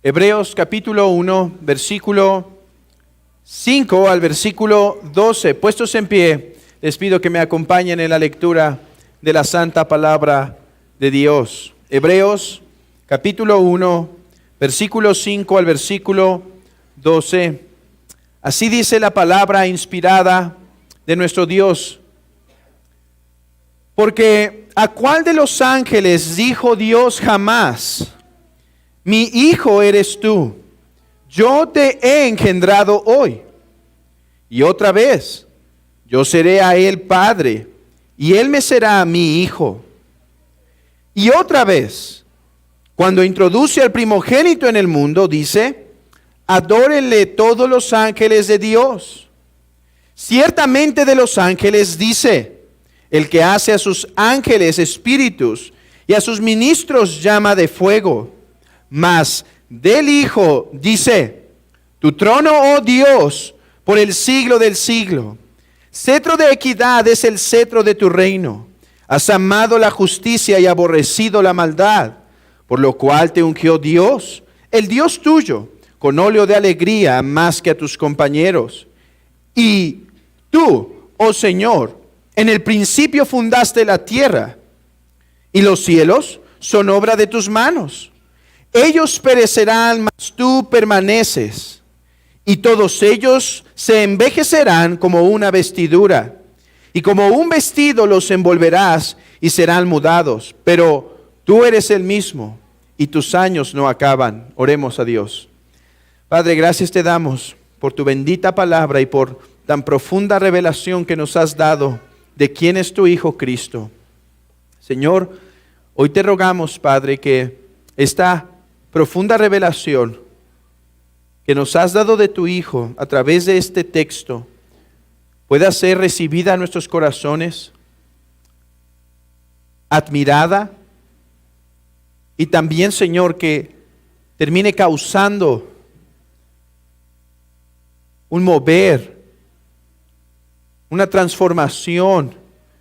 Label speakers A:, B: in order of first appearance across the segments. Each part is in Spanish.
A: Hebreos capítulo 1, versículo 5 al versículo 12. Puestos en pie, les pido que me acompañen en la lectura de la santa palabra de Dios. Hebreos capítulo 1, versículo 5 al versículo 12. Así dice la palabra inspirada de nuestro Dios. Porque ¿a cuál de los ángeles dijo Dios jamás: mi hijo eres tú, yo te he engendrado hoy? Y otra vez, yo seré a él padre, y él me será mi hijo. Y otra vez, cuando introduce al primogénito en el mundo, dice: adórenle todos los ángeles de Dios. Ciertamente de los ángeles dice: el que hace a sus ángeles espíritus y a sus ministros llama de fuego. Mas del Hijo dice: tu trono, oh Dios, por el siglo del siglo. Cetro de equidad es el cetro de tu reino. Has amado la justicia y aborrecido la maldad, por lo cual te ungió Dios, el Dios tuyo, con óleo de alegría más que a tus compañeros. Y tú, oh Señor, en el principio fundaste la tierra, y los cielos son obra de tus manos. Ellos perecerán, mas tú permaneces, y todos ellos se envejecerán como una vestidura, y como un vestido los envolverás y serán mudados. Pero tú eres el mismo, y tus años no acaban. Oremos a Dios. Padre, gracias te damos por tu bendita palabra y por tan profunda revelación que nos has dado de quién es tu Hijo Cristo. Señor, hoy te rogamos, Padre, que esta profunda revelación que nos has dado de tu Hijo a través de este texto pueda ser recibida en nuestros corazones, admirada, y también, Señor, que termine causando un mover, una transformación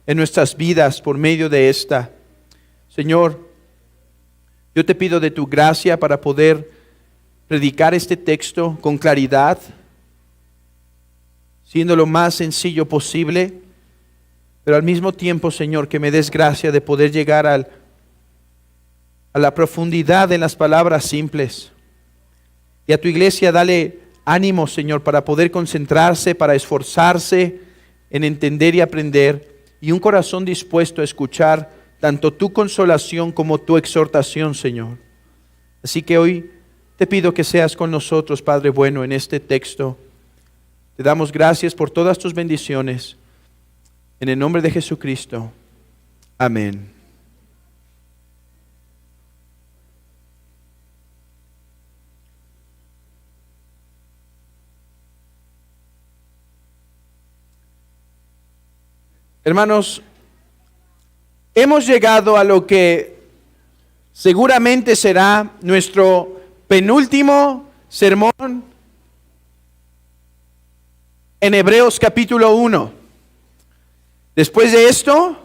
A: en nuestras vidas por medio de esta. Señor, yo te pido de tu gracia para poder predicar este texto con claridad, siendo lo más sencillo posible, pero al mismo tiempo, Señor, que me des gracia de poder llegar a la profundidad en las palabras simples. Y a tu iglesia dale ánimo, Señor, para poder concentrarse, para esforzarse en entender y aprender, y un corazón dispuesto a escuchar tanto tu consolación como tu exhortación, Señor. Así que hoy te pido que seas con nosotros, Padre bueno, en este texto. Te damos gracias por todas tus bendiciones. En el nombre de Jesucristo. Amén. Hermanos, hemos llegado a lo que seguramente será nuestro penúltimo sermón en Hebreos capítulo 1. Después de esto,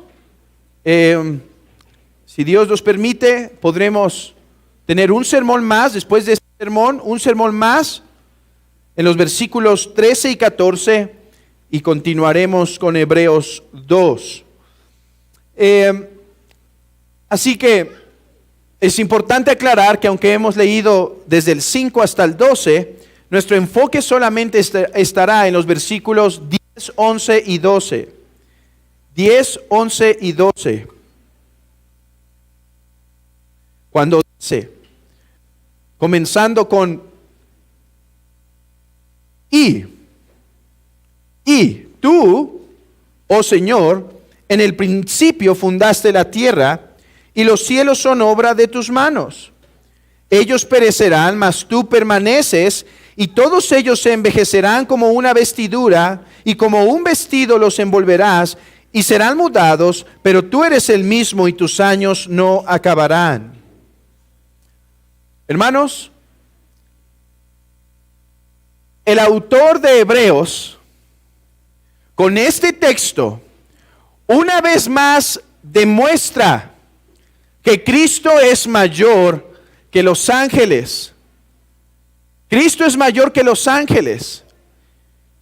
A: si Dios nos permite, podremos tener un sermón más. Después de este sermón, un sermón más en los versículos 13 y 14, y continuaremos con Hebreos 2. Así que es importante aclarar que aunque hemos leído desde el 5 hasta el 12, nuestro enfoque solamente estará en los versículos 10, 11 y 12. 10, 11 y 12. Cuando dice, comenzando con y tú, oh Señor, en el principio fundaste la tierra, y los cielos son obra de tus manos. Ellos perecerán, mas tú permaneces, y todos ellos se envejecerán como una vestidura, y como un vestido los envolverás, y serán mudados, pero tú eres el mismo, y tus años no acabarán. Hermanos, el autor de Hebreos, con este texto, una vez más demuestra que Cristo es mayor que los ángeles. Cristo es mayor que los ángeles.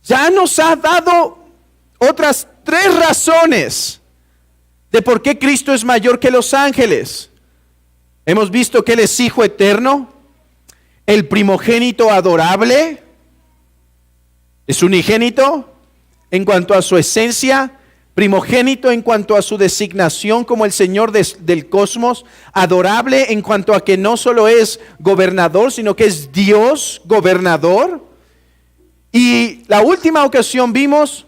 A: Ya nos ha dado otras 3 razones de por qué Cristo es mayor que los ángeles. Hemos visto que Él es Hijo eterno, el primogénito adorable, es unigénito en cuanto a su esencia, primogénito en cuanto a su designación como el Señor del cosmos, adorable en cuanto a que no solo es gobernador, sino que es Dios gobernador. Y la última ocasión vimos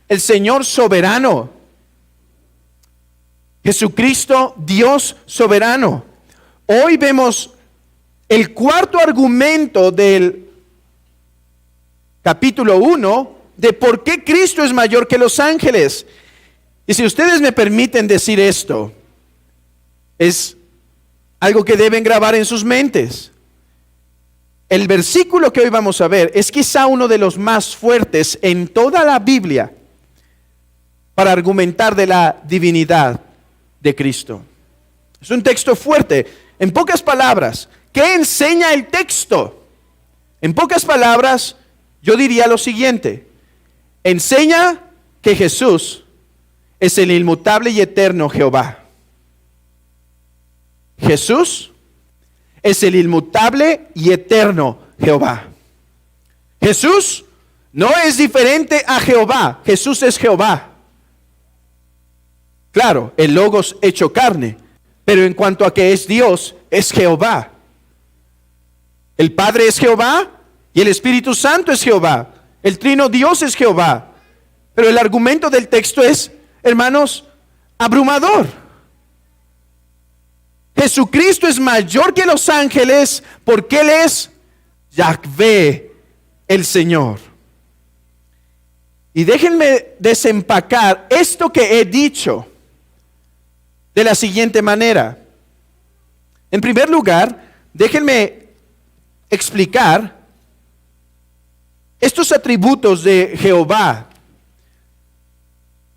A: el Señor soberano, Jesucristo, Dios soberano. Hoy vemos el cuarto argumento del capítulo 1 de por qué Cristo es mayor que los ángeles. Y si ustedes me permiten decir esto, es algo que deben grabar en sus mentes. El versículo que hoy vamos a ver es quizá uno de los más fuertes en toda la Biblia para argumentar de la divinidad de Cristo. Es un texto fuerte. En pocas palabras, ¿qué enseña el texto? En pocas palabras, yo diría lo siguiente. Enseña que Jesús es el inmutable y eterno Jehová. Jesús es el inmutable y eterno Jehová. Jesús no es diferente a Jehová. Jesús es Jehová. Claro, el Logos hecho carne, pero en cuanto a que es Dios, es Jehová. El Padre es Jehová y el Espíritu Santo es Jehová. El Trino Dios es Jehová. Pero el argumento del texto es, hermanos, abrumador. Jesucristo es mayor que los ángeles porque Él es Yahvé, el Señor. Y déjenme desempacar esto que he dicho de la siguiente manera. En primer lugar, déjenme explicar estos atributos de Jehová,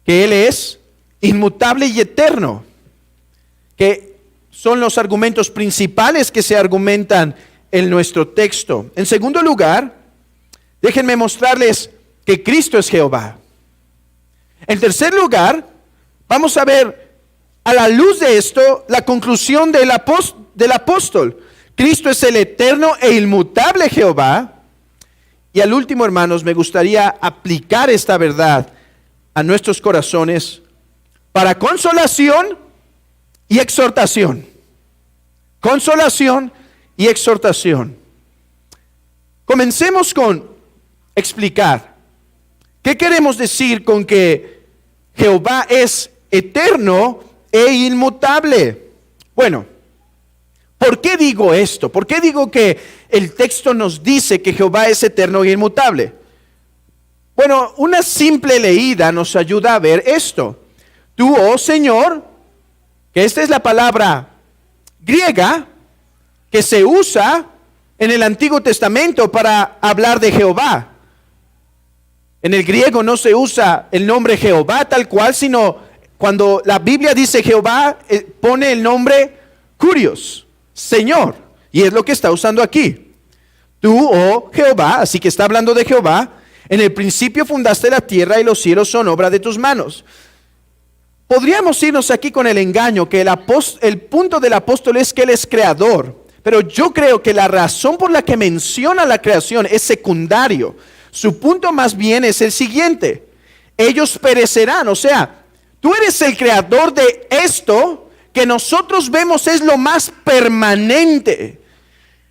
A: que Él es inmutable y eterno, que son los argumentos principales que se argumentan en nuestro texto. En segundo lugar, déjenme mostrarles que Cristo es Jehová. En tercer lugar, vamos a ver a la luz de esto la conclusión del apóstol. Cristo es el eterno e inmutable Jehová. Y al último, hermanos, me gustaría aplicar esta verdad a nuestros corazones para consolación y exhortación. Consolación y exhortación. Comencemos con explicar qué queremos decir con que Jehová es eterno e inmutable. Bueno, ¿por qué digo esto? ¿Por qué digo que el texto nos dice que Jehová es eterno e inmutable? Bueno, una simple leída nos ayuda a ver esto. Tú, oh Señor, que esta es la palabra griega que se usa en el Antiguo Testamento para hablar de Jehová. En el griego no se usa el nombre Jehová tal cual, sino cuando la Biblia dice Jehová, pone el nombre Kurios, Señor, y es lo que está usando aquí. Tú, oh Jehová, así que está hablando de Jehová, en el principio fundaste la tierra y los cielos son obra de tus manos. Podríamos irnos aquí con el engaño que el punto del apóstol es que Él es creador, pero yo creo que la razón por la que menciona la creación es secundario. Su punto más bien es el siguiente: ellos perecerán, o sea, tú eres el creador de esto que nosotros vemos es lo más permanente.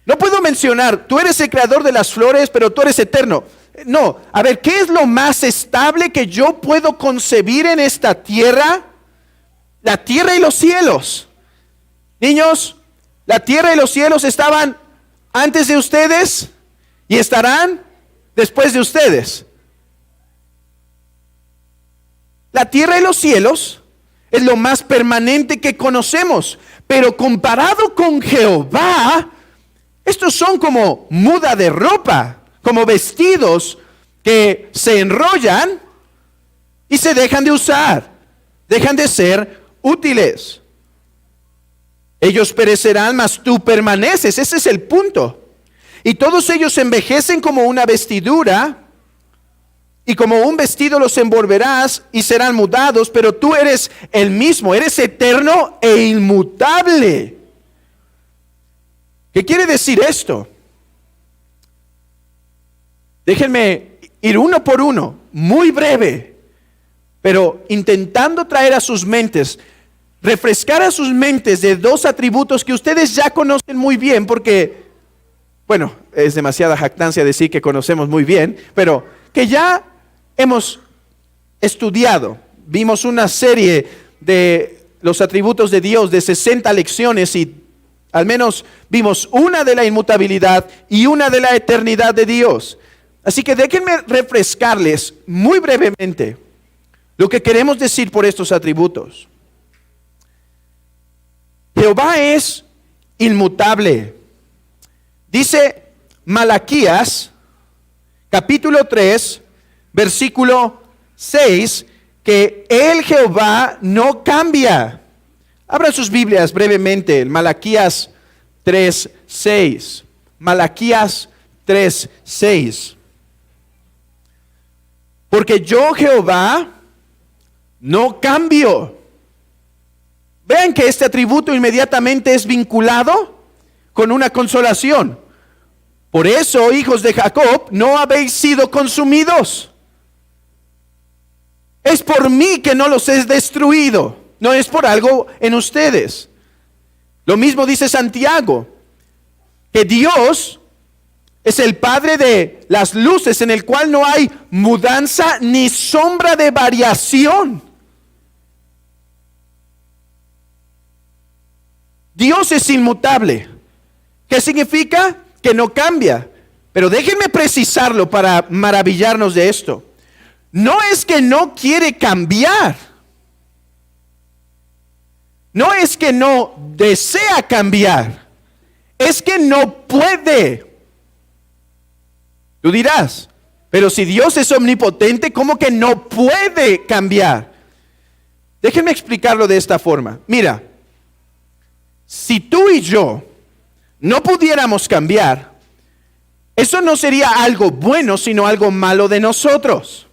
A: No puedo mencionar, tú eres el creador de las flores, pero tú eres eterno. No, a ver, ¿qué es lo más estable que yo puedo concebir en esta tierra? La tierra y los cielos. Niños, la tierra y los cielos estaban antes de ustedes y estarán después de ustedes. La tierra y los cielos es lo más permanente que conocemos, pero comparado con Jehová, estos son como muda de ropa, como vestidos que se enrollan y se dejan de usar, dejan de ser útiles. Ellos perecerán, mas tú permaneces. Ese es el punto. Y todos ellos envejecen como una vestidura, y como un vestido los envolverás y serán mudados, pero tú eres el mismo, eres eterno e inmutable. ¿Qué quiere decir esto? Déjenme ir uno por uno, muy breve, pero intentando traer a sus mentes, refrescar a sus mentes de dos atributos que ustedes ya conocen muy bien, porque, bueno, es demasiada jactancia decir que conocemos muy bien, pero que ya hemos estudiado. Vimos una serie de los atributos de Dios de 60 lecciones y al menos vimos una de la inmutabilidad y una de la eternidad de Dios. Así que déjenme refrescarles muy brevemente lo que queremos decir por estos atributos. Jehová es inmutable. Dice Malaquías, capítulo 3, versículo 6, que el Jehová no cambia. Abran sus Biblias brevemente, Malaquías 3, 6. Malaquías 3, 6. Porque yo, Jehová, no cambio. Vean que este atributo inmediatamente es vinculado con una consolación. Por eso, hijos de Jacob, no habéis sido consumidos. Es por mí que no los he destruido. No es por algo en ustedes. Lo mismo dice Santiago, que Dios es el Padre de las luces, en el cual no hay mudanza ni sombra de variación. Dios es inmutable. ¿Qué significa? Que no cambia. Pero déjenme precisarlo para maravillarnos de esto. No es que no quiere cambiar. No es que no desea cambiar. Es que no puede. Tú dirás, pero si Dios es omnipotente, ¿cómo que no puede cambiar? Déjenme explicarlo de esta forma. Mira, si tú y yo no pudiéramos cambiar, eso no sería algo bueno, sino algo malo de nosotros.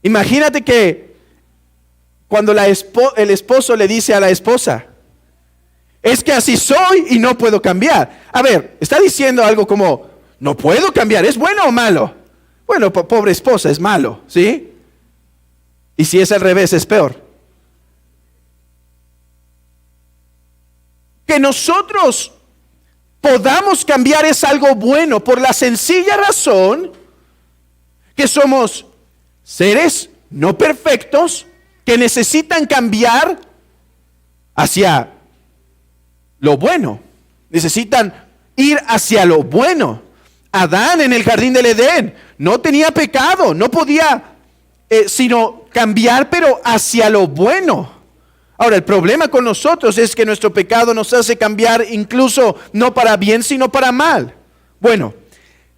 A: Imagínate que cuando el esposo le dice a la esposa, es que así soy y no puedo cambiar. A ver, está diciendo algo como, no puedo cambiar, ¿es bueno o malo? Bueno, pobre esposa, es malo, ¿sí? Y si es al revés, es peor. Que nosotros podamos cambiar es algo bueno por la sencilla razón que somos seres no perfectos que necesitan cambiar hacia lo bueno. Necesitan ir hacia lo bueno. Adán en el jardín del Edén no tenía pecado, no podía sino cambiar, pero hacia lo bueno. Ahora, el problema con nosotros es que nuestro pecado nos hace cambiar incluso no para bien, sino para mal. Bueno,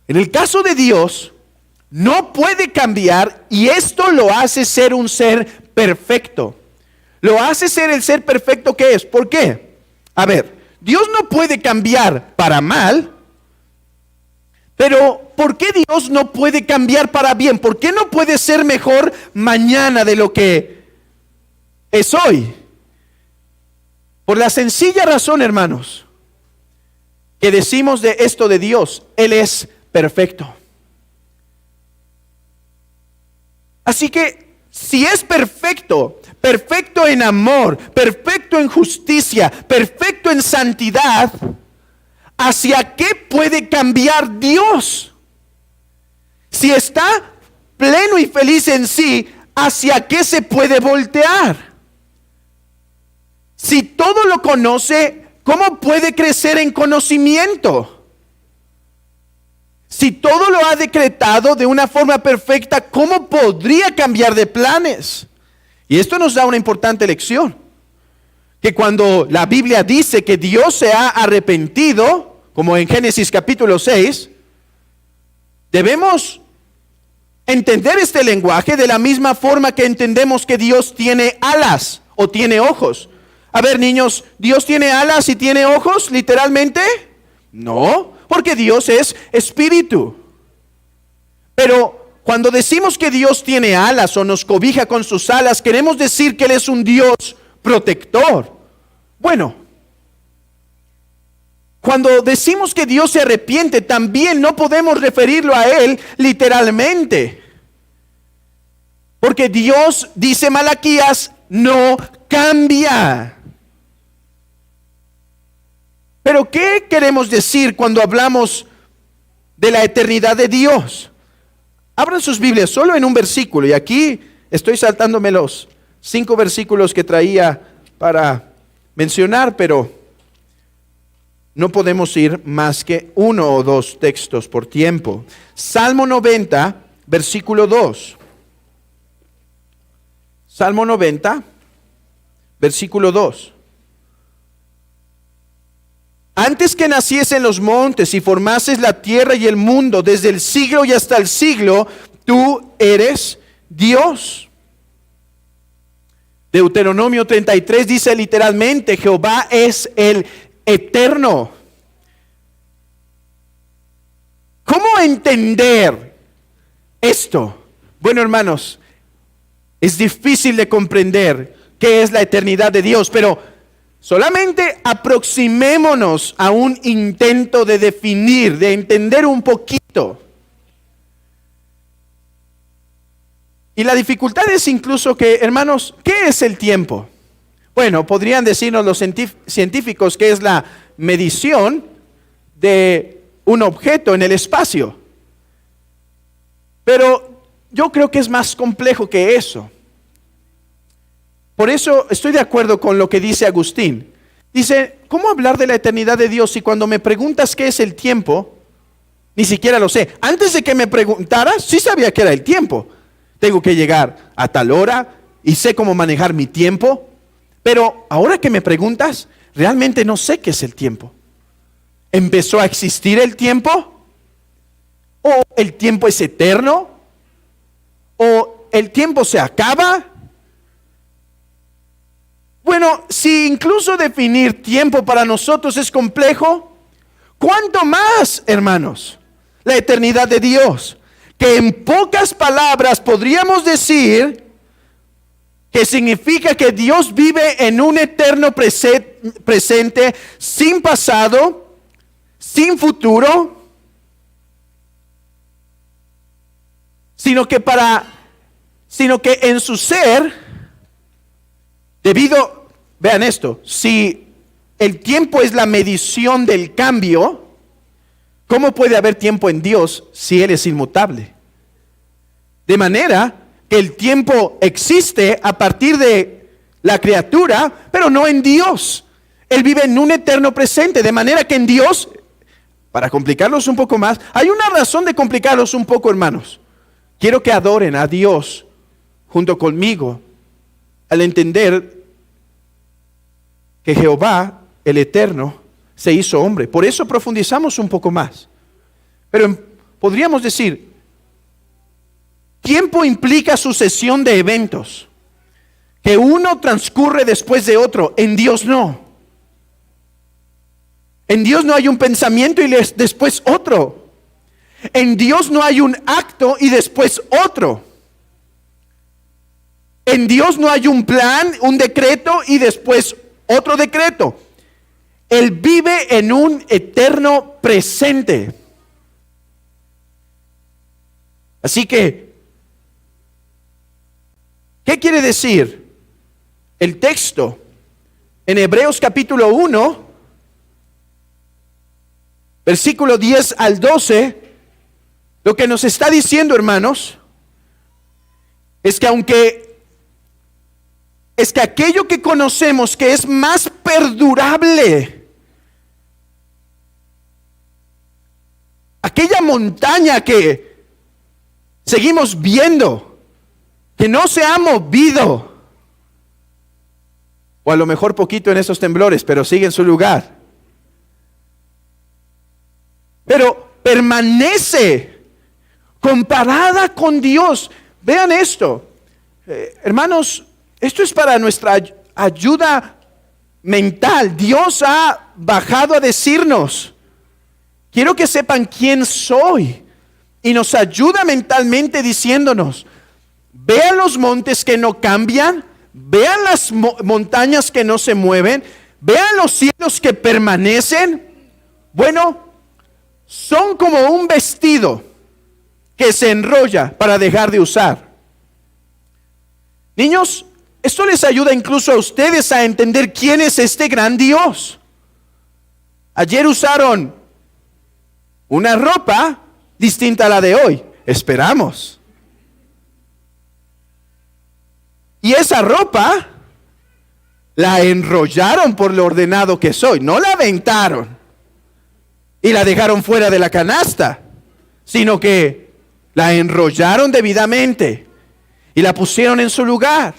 A: en el caso de Dios, no puede cambiar y esto lo hace ser un ser perfecto. Lo hace ser el ser perfecto que es. ¿Por qué? A ver, Dios no puede cambiar para mal, pero ¿por qué Dios no puede cambiar para bien? ¿Por qué no puede ser mejor mañana de lo que es hoy? Por la sencilla razón, hermanos, que decimos de esto de Dios, Él es perfecto. Así que si es perfecto, perfecto en amor, perfecto en justicia, perfecto en santidad, ¿hacia qué puede cambiar Dios? Si está pleno y feliz en sí, ¿hacia qué se puede voltear? Si todo lo conoce, ¿cómo puede crecer en conocimiento? Si todo lo ha decretado de una forma perfecta, ¿cómo podría cambiar de planes? Y esto nos da una importante lección. Que cuando la Biblia dice que Dios se ha arrepentido, como en Génesis capítulo 6, debemos entender este lenguaje de la misma forma que entendemos que Dios tiene alas o tiene ojos. A ver, niños, ¿Dios tiene alas y tiene ojos, literalmente? No. ¿Por porque Dios es espíritu. Pero cuando decimos que Dios tiene alas o nos cobija con sus alas, queremos decir que Él es un Dios protector. Bueno, cuando decimos que Dios se arrepiente, también no podemos referirlo a Él literalmente. Porque Dios, dice Malaquías, no cambia. Pero ¿qué queremos decir cuando hablamos de la eternidad de Dios? Abran sus Biblias solo en un versículo. Y aquí estoy saltándome los 5 versículos que traía para mencionar, pero no podemos ir más que 1 o 2 textos por tiempo. Salmo 90, versículo 2. Salmo 90, versículo 2. Antes que naciesen los montes y formases la tierra y el mundo, desde el siglo y hasta el siglo, tú eres Dios. Deuteronomio 33 dice literalmente, Jehová es el eterno. ¿Cómo entender esto? Bueno, hermanos, es difícil de comprender qué es la eternidad de Dios, pero solamente aproximémonos a un intento de definir, de entender un poquito. Y la dificultad es incluso que, hermanos, ¿qué es el tiempo? Bueno, podrían decirnos los científicos que es la medición de un objeto en el espacio. Pero yo creo que es más complejo que eso. Por eso estoy de acuerdo con lo que dice Agustín. Dice, ¿cómo hablar de la eternidad de Dios si cuando me preguntas qué es el tiempo, ni siquiera lo sé? Antes de que me preguntaras, sí sabía que era el tiempo. Tengo que llegar a tal hora y sé cómo manejar mi tiempo. Pero ahora que me preguntas, realmente no sé qué es el tiempo. ¿Empezó a existir el tiempo? ¿O el tiempo es eterno? ¿O el tiempo se acaba? Bueno, si incluso definir tiempo para nosotros es complejo, ¿cuánto más, hermanos, la eternidad de Dios? Que en pocas palabras podríamos decir que significa que Dios vive en un eterno presente, sin pasado, sin futuro, sino que en su ser, vean esto, si el tiempo es la medición del cambio, ¿cómo puede haber tiempo en Dios si Él es inmutable? De manera que el tiempo existe a partir de la criatura, pero no en Dios. Él vive en un eterno presente, de manera que en Dios, para complicarlos un poco más, hay una razón de complicarlos un poco, hermanos. Quiero que adoren a Dios junto conmigo al entender que Jehová, el Eterno, se hizo hombre. Por eso profundizamos un poco más. Pero podríamos decir, tiempo implica sucesión de eventos, que uno transcurre después de otro. En Dios no. En Dios no hay un pensamiento y después otro. En Dios no hay un acto y después otro. En Dios no hay un plan, un decreto y después otro decreto. Él vive en un eterno presente. Así que, ¿qué quiere decir el texto en Hebreos capítulo 1, versículo 10 al 12? Lo que nos está diciendo, hermanos, es que aquello que conocemos que es más perdurable, aquella montaña que seguimos viendo, que no se ha movido, o a lo mejor poquito en esos temblores, pero sigue en su lugar, pero permanece comparada con Dios. Vean esto, hermanos, esto es para nuestra ayuda mental. Dios ha bajado a decirnos quiero que sepan quién soy. Y nos ayuda mentalmente diciéndonos, vean los montes que no cambian, vean las montañas que no se mueven, vean los cielos que permanecen. Bueno, son como un vestido que se enrolla para dejar de usar. Niños, esto les ayuda incluso a ustedes a entender quién es este gran Dios. Ayer usaron una ropa distinta a la de hoy, esperamos. Y esa ropa la enrollaron por lo ordenado que soy, no la aventaron y la dejaron fuera de la canasta, sino que la enrollaron debidamente y la pusieron en su lugar.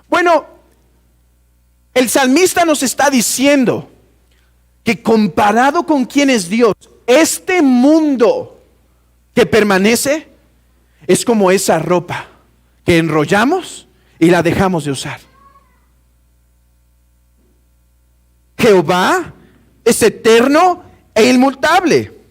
A: Bueno, el salmista nos está diciendo que comparado con quién es Dios, este mundo que permanece es como esa ropa que enrollamos y la dejamos de usar. Jehová es eterno e inmutable.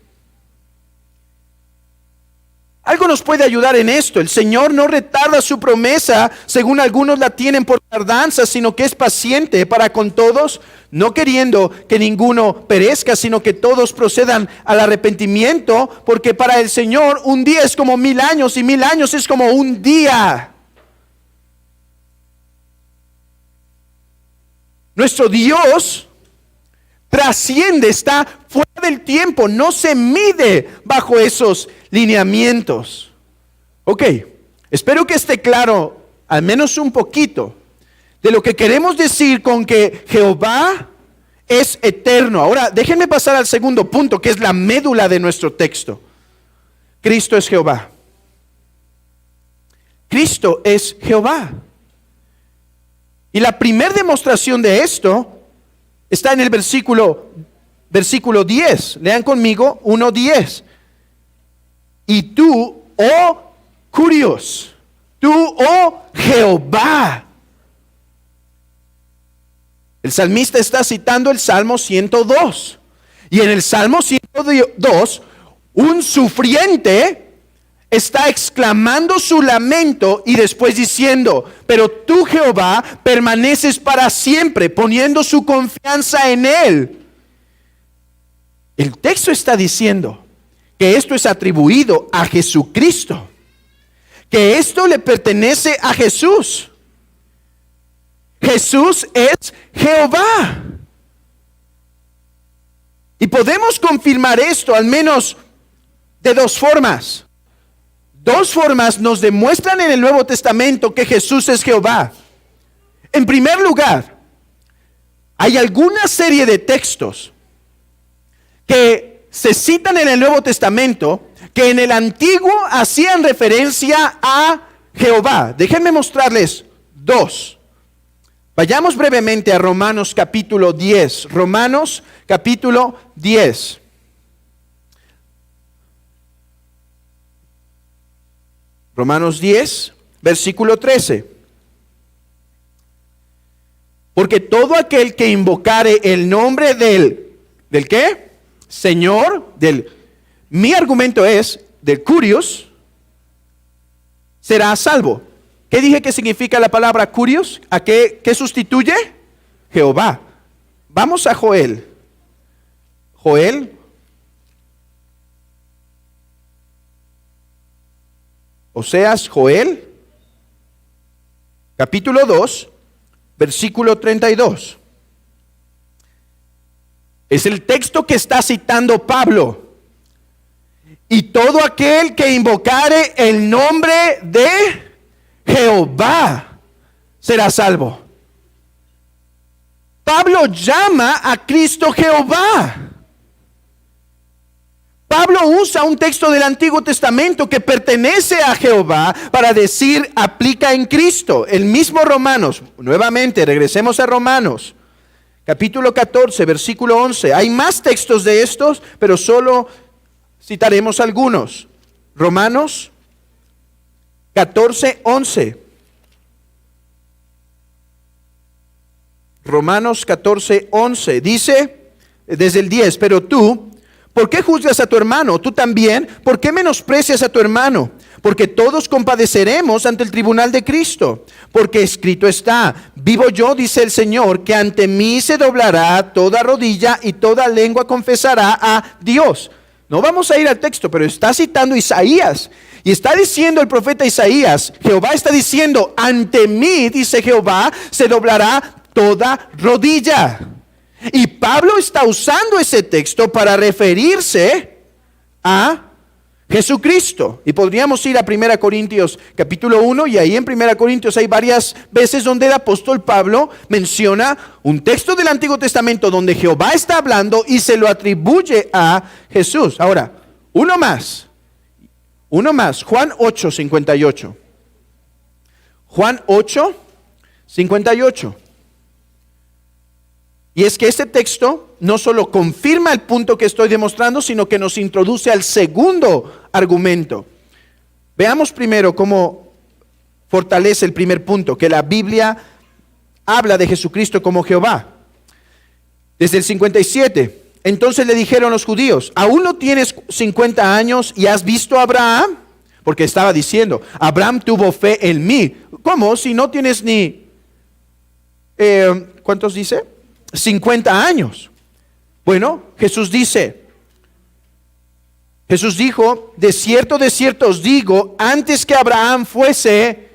A: Algo nos puede ayudar en esto. El Señor no retarda su promesa, según algunos la tienen por tardanza, sino que es paciente para con todos, no queriendo que ninguno perezca, sino que todos procedan al arrepentimiento, porque para el Señor un día es como 1000 años y 1000 años es como un día. Nuestro Dios trasciende, está fuera del tiempo, no se mide bajo esos lineamientos. Ok, espero que esté claro al menos un poquito de lo que queremos decir con que Jehová es eterno. Ahora, déjenme pasar al segundo punto, que es la médula de nuestro texto. Cristo es Jehová. Cristo es Jehová. Y la primera demostración de esto está en el versículo 10. Lean conmigo 1:10. Y tú, oh Curios, tú, oh Jehová. El salmista está citando el Salmo 102. Y en el Salmo 102, un sufriente está exclamando su lamento y después diciendo, pero tú, Jehová, permaneces para siempre, poniendo su confianza en Él. El texto está diciendo que esto es atribuido a Jesucristo, que esto le pertenece a Jesús. Jesús es Jehová. Y podemos confirmar esto al menos de dos formas. Dos formas nos demuestran en el Nuevo Testamento que Jesús es Jehová. En primer lugar, hay alguna serie de textos que se citan en el Nuevo Testamento que en el Antiguo hacían referencia a Jehová. Déjenme mostrarles dos. Vayamos brevemente a Romanos capítulo 10. Romanos capítulo 10. Romanos 10, versículo 13. Porque todo aquel que invocare el nombre ¿del qué? Señor, mi argumento es, del Curios, será salvo. ¿Qué dije que significa la palabra Curios? ¿A qué sustituye? Jehová. Vamos a Joel. Joel. Oseas, Joel, capítulo 2, versículo 32. Es el texto que está citando Pablo. Y todo aquel que invocare el nombre de Jehová será salvo. Pablo llama a Cristo Jehová. Pablo usa un texto del Antiguo Testamento que pertenece a Jehová para decir aplica en Cristo. El mismo Romanos, nuevamente regresemos a Romanos, capítulo 14, versículo 11. Hay más textos de estos, pero solo citaremos algunos. Romanos 14, 11. Romanos 14, 11. Dice desde el 10, pero tú, ¿Por qué juzgas a tu hermano? Tú también, ¿por qué menosprecias a tu hermano? Porque todos compadeceremos ante el tribunal de Cristo. Porque escrito está, vivo yo, dice el Señor, que ante mí se doblará toda rodilla y toda lengua confesará a Dios. No vamos a ir al texto, pero está citando Isaías. Y está diciendo el profeta Isaías, Jehová está diciendo, ante mí, dice Jehová, se doblará toda rodilla. Y Pablo está usando ese texto para referirse a Jesucristo. Y podríamos ir a 1 Corintios capítulo 1, y ahí en 1 Corintios hay varias veces donde el apóstol Pablo menciona un texto del Antiguo Testamento donde Jehová está hablando y se lo atribuye a Jesús. Ahora, uno más, Juan 8, 58. Juan 8, 58. Y es que este texto no solo confirma el punto que estoy demostrando, sino que nos introduce al segundo argumento. Veamos primero cómo fortalece el primer punto, que la Biblia habla de Jesucristo como Jehová. Desde el 57, entonces le dijeron los judíos, ¿aún no tienes 50 años y has visto a Abraham? Porque estaba diciendo, Abraham tuvo fe en mí. ¿Cómo? Si no tienes ni, ¿cuántos dice? 50 años. Bueno, Jesús dijo, de cierto os digo, antes que Abraham fuese,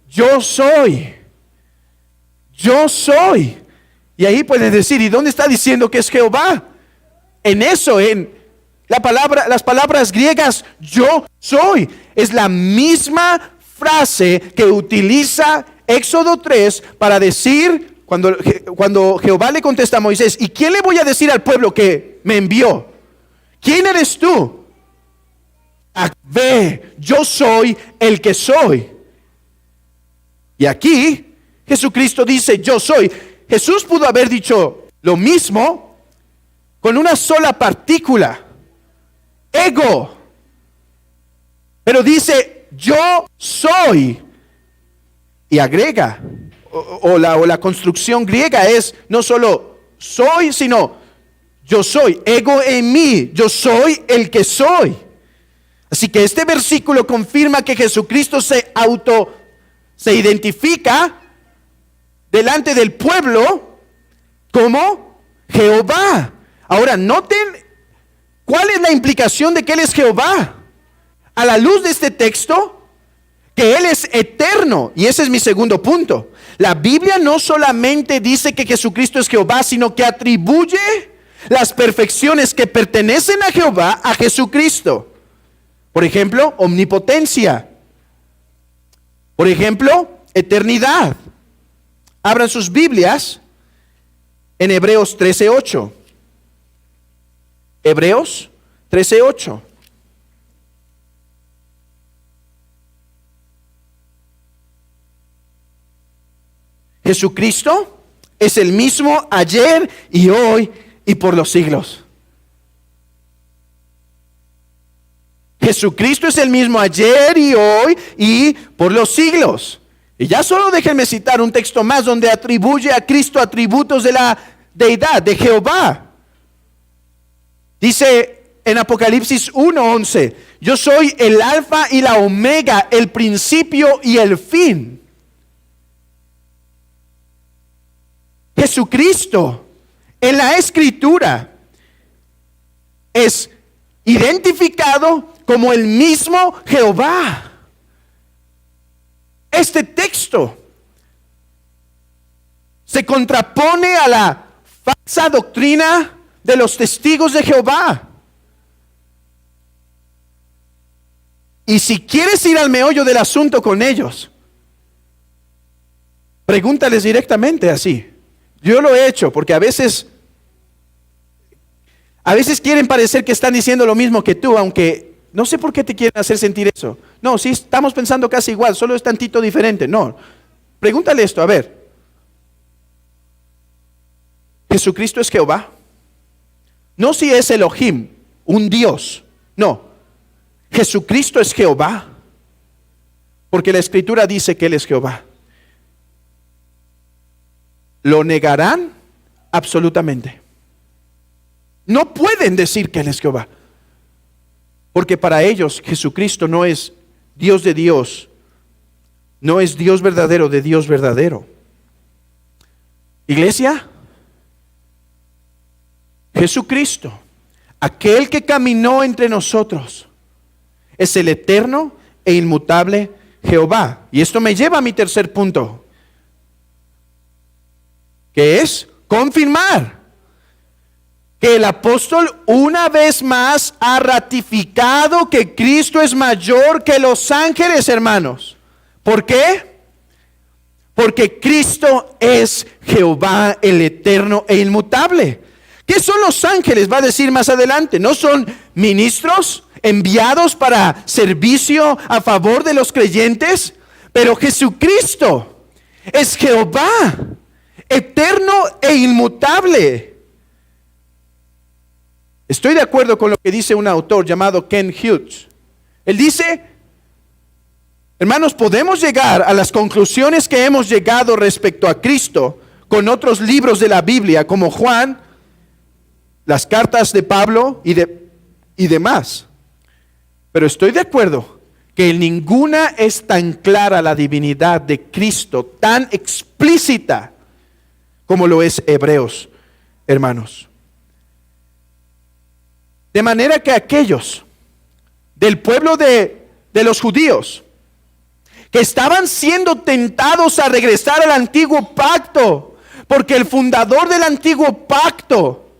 A: yo soy. Yo soy. Y ahí pueden decir, ¿y dónde está diciendo que es Jehová? En eso, en las palabras griegas, yo soy, es la misma frase que utiliza Éxodo 3 para decir, cuando Jehová le contesta a Moisés, ¿y quién le voy a decir al pueblo que me envió? ¿Quién eres tú? Ve, yo soy el que soy. Y aquí Jesucristo dice, yo soy. Jesús pudo haber dicho lo mismo con una sola partícula, ego. Pero dice, yo soy. Y agrega, o la construcción griega es no solo soy, sino yo soy, ego en mí, yo soy el que soy. Así que este versículo confirma que Jesucristo se identifica delante del pueblo como Jehová. Ahora noten cuál es la implicación de que Él es Jehová. A la luz de este texto, que Él es eterno. Y ese es mi segundo punto. La Biblia no solamente dice que Jesucristo es Jehová, sino que atribuye las perfecciones que pertenecen a Jehová a Jesucristo. Por ejemplo, omnipotencia. Por ejemplo, eternidad. Abran sus Biblias en Hebreos 13:8. Hebreos 13:8. Jesucristo es el mismo ayer y hoy y por los siglos. Jesucristo es el mismo ayer y hoy y por los siglos. Y ya solo déjenme citar un texto más donde atribuye a Cristo atributos de la deidad, de Jehová. Dice en Apocalipsis 1:11, yo soy el alfa y la omega, el principio y el fin. Jesucristo en la Escritura es identificado como el mismo Jehová. Este texto se contrapone a la falsa doctrina de los testigos de Jehová. Y si quieres ir al meollo del asunto con ellos, pregúntales directamente así. Yo lo he hecho porque a veces quieren parecer que están diciendo lo mismo que tú, aunque no sé por qué te quieren hacer sentir eso. No, sí estamos pensando casi igual, solo es tantito diferente. No, pregúntale esto, a ver. ¿Jesucristo es Jehová? No si es Elohim, un Dios. No, Jesucristo es Jehová. Porque la Escritura dice que Él es Jehová. ¿Lo negarán? Absolutamente. No pueden decir que Él es Jehová. Porque para ellos Jesucristo no es Dios de Dios, no es Dios verdadero de Dios verdadero. Iglesia, Jesucristo, aquel que caminó entre nosotros, es el eterno e inmutable Jehová. Y esto me lleva a mi tercer punto, que es confirmar que el apóstol una vez más ha ratificado que Cristo es mayor que los ángeles, hermanos. ¿Por qué? Porque Cristo es Jehová, el eterno e inmutable. ¿Qué son los ángeles? Va a decir más adelante. ¿No son ministros enviados para servicio a favor de los creyentes? Pero Jesucristo es Jehová, eterno e inmutable. Estoy de acuerdo con lo que dice un autor llamado Ken Hughes. Él dice, hermanos, podemos llegar a las conclusiones que hemos llegado respecto a Cristo con otros libros de la Biblia, como Juan, las cartas de Pablo y demás. Pero estoy de acuerdo que en ninguna es tan clara la divinidad de Cristo, tan explícita como lo es Hebreos, hermanos. De manera que aquellos del pueblo de los judíos que estaban siendo tentados a regresar al antiguo pacto, porque el fundador del antiguo pacto,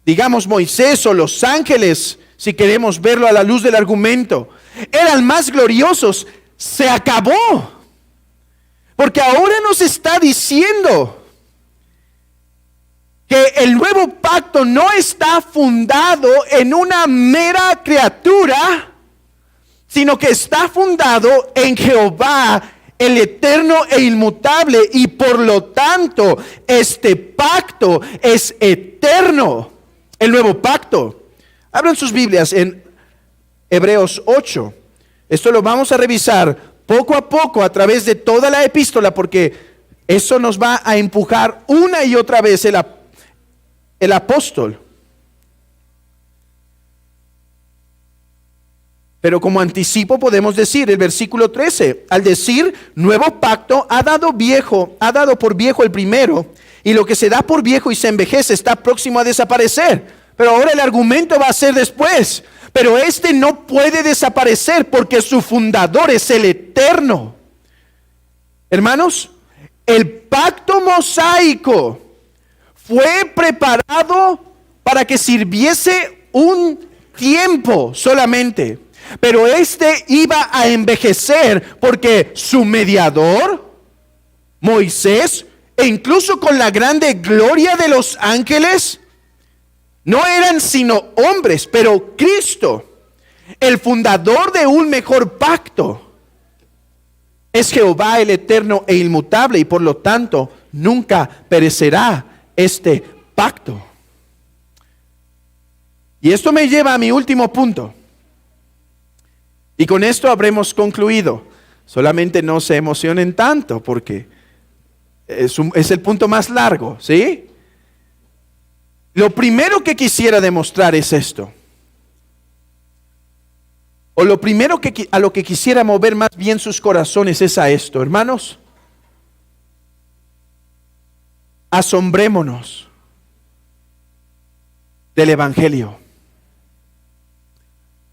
A: digamos Moisés o los ángeles, si queremos verlo a la luz del argumento, eran más gloriosos, se acabó. Porque ahora nos está diciendo que el nuevo pacto no está fundado en una mera criatura, sino que está fundado en Jehová, el eterno e inmutable, y por lo tanto este pacto es eterno, el nuevo pacto. Abran sus Biblias en Hebreos 8. Esto lo vamos a revisar poco a poco a través de toda la epístola, porque eso nos va a empujar una y otra vez el apóstol. Pero como anticipo podemos decir, el versículo 13, al decir nuevo pacto, ha dado por viejo el primero, y lo que se da por viejo y se envejece está próximo a desaparecer. Pero ahora el argumento va a ser después. Pero este no puede desaparecer porque su fundador es el eterno. Hermanos, el pacto mosaico fue preparado para que sirviese un tiempo solamente. Pero este iba a envejecer porque su mediador, Moisés, e incluso con la grande gloria de los ángeles, no eran sino hombres, pero Cristo, el fundador de un mejor pacto, es Jehová el eterno e inmutable, y por lo tanto nunca perecerá este pacto. Y esto me lleva a mi último punto. Y con esto habremos concluido. Solamente no se emocionen tanto porque es el punto más largo, ¿sí? Lo primero que quisiera demostrar es esto. O lo primero a lo que quisiera mover más bien sus corazones es a esto, hermanos. Asombrémonos del Evangelio.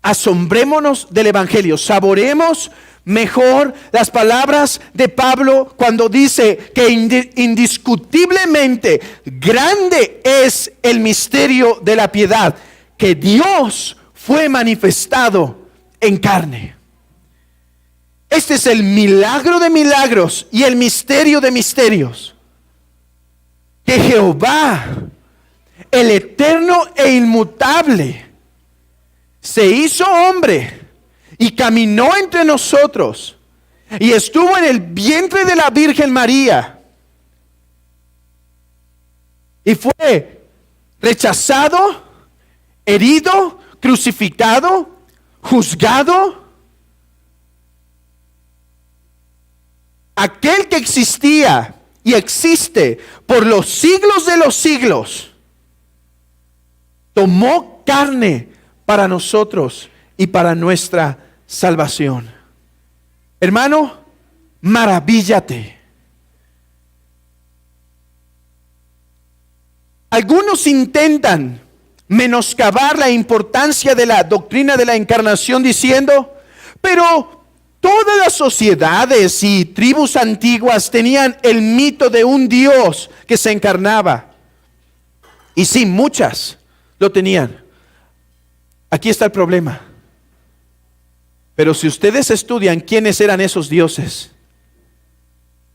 A: Asombrémonos del Evangelio. Saboremos mejor las palabras de Pablo cuando dice que indiscutiblemente grande es el misterio de la piedad, que Dios fue manifestado en carne. Este es el milagro de milagros y el misterio de misterios. Que Jehová, el eterno e inmutable, se hizo hombre y caminó entre nosotros y estuvo en el vientre de la Virgen María y fue rechazado, herido, crucificado, juzgado. Aquel que existía y existe por los siglos de los siglos tomó carne para nosotros y para nuestra salvación. Hermano, maravíllate. Algunos intentan menoscabar la importancia de la doctrina de la encarnación diciendo, pero todas las sociedades y tribus antiguas tenían el mito de un Dios que se encarnaba. Y sí, muchas lo tenían. Aquí está el problema. Pero si ustedes estudian quiénes eran esos dioses,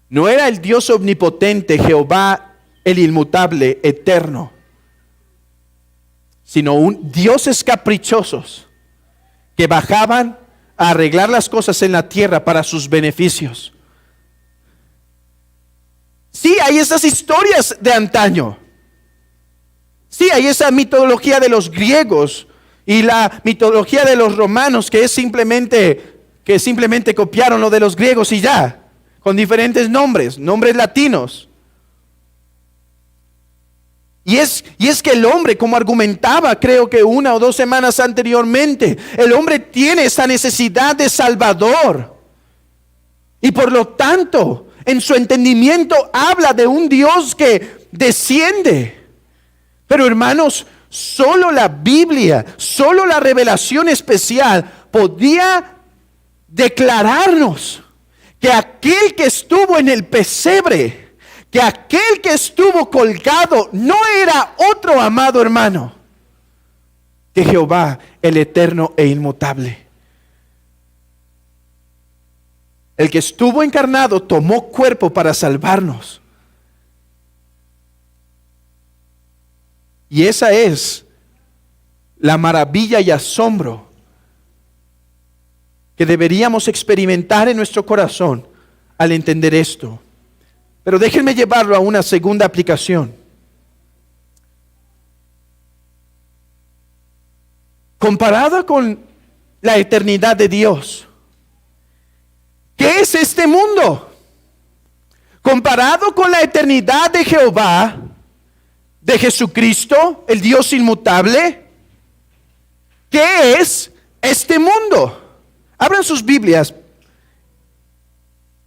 A: no era el Dios omnipotente, Jehová, el inmutable, eterno, sino dioses caprichosos que bajaban a arreglar las cosas en la tierra para sus beneficios. Sí, hay esas historias de antaño. Sí, hay esa mitología de los griegos y la mitología de los romanos que simplemente copiaron lo de los griegos y ya, con diferentes nombres latinos. Y es que el hombre, como argumentaba creo que 1 o 2 semanas anteriormente, el hombre tiene esa necesidad de Salvador. Y por lo tanto, en su entendimiento habla de un Dios que desciende. Pero hermanos, solo la Biblia, solo la revelación especial podía declararnos que aquel que estuvo en el pesebre, que aquel que estuvo colgado no era otro, amado hermano, que Jehová, el eterno e inmutable. El que estuvo encarnado tomó cuerpo para salvarnos. Y esa es la maravilla y asombro que deberíamos experimentar en nuestro corazón al entender esto. Pero déjenme llevarlo a una segunda aplicación. Comparada con la eternidad de Dios, ¿qué es este mundo? Comparado con la eternidad de Jehová, de Jesucristo, el Dios inmutable, ¿qué es este mundo? Abran sus Biblias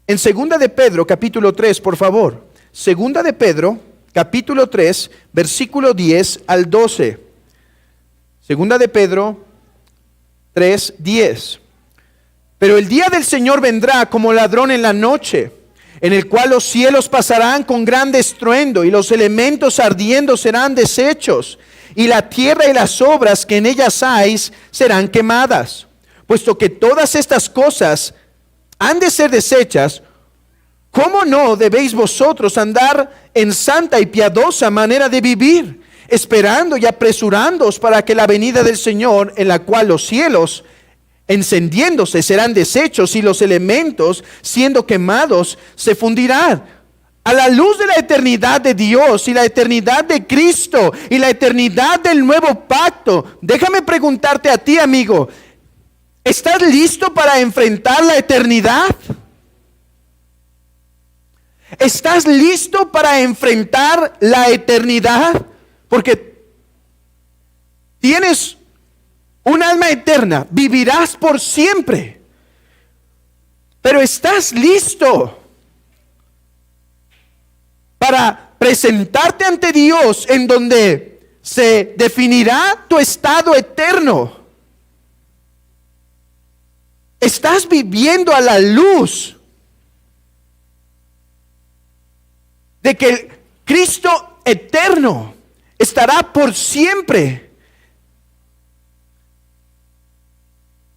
A: en 2 de Pedro, capítulo 3, por favor. 2 de Pedro, capítulo 3, versículo 10 al 12. 2 de Pedro 3, 10. Pero el día del Señor vendrá como ladrón en la noche, en el cual los cielos pasarán con gran estruendo, y los elementos ardiendo serán deshechos, y la tierra y las obras que en ellas hay serán quemadas. Puesto que todas estas cosas han de ser deshechas, ¿cómo no debéis vosotros andar en santa y piadosa manera de vivir, esperando y apresurándoos para que la venida del Señor, en la cual los cielos encendiéndose serán deshechos y los elementos siendo quemados se fundirán? A la luz de la eternidad de Dios y la eternidad de Cristo y la eternidad del nuevo pacto, déjame preguntarte a ti, amigo, ¿estás listo para enfrentar la eternidad? ¿Estás listo para enfrentar la eternidad? Porque tienes un alma eterna, vivirás por siempre. Pero ¿estás listo para presentarte ante Dios en donde se definirá tu estado eterno? ¿Estás viviendo a la luz de que el Cristo eterno estará por siempre?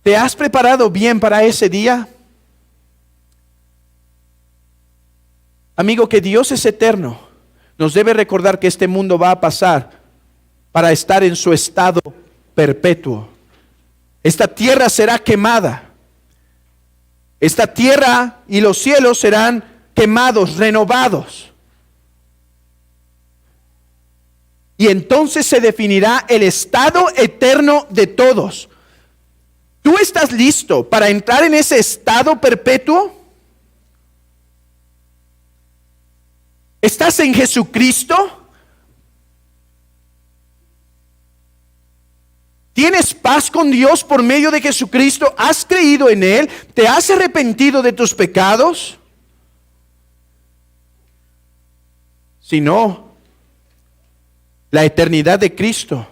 A: ¿Te has preparado bien para ese día? Amigo, que Dios es eterno, nos debe recordar que este mundo va a pasar para estar en su estado perpetuo. Esta tierra será quemada. Esta tierra y los cielos serán quemados, renovados. Y entonces se definirá el estado eterno de todos. ¿Tú estás listo para entrar en ese estado perpetuo? ¿Estás en Jesucristo? ¿Tienes paz con Dios por medio de Jesucristo? ¿Has creído en Él? ¿Te has arrepentido de tus pecados? Si no, la eternidad de Cristo,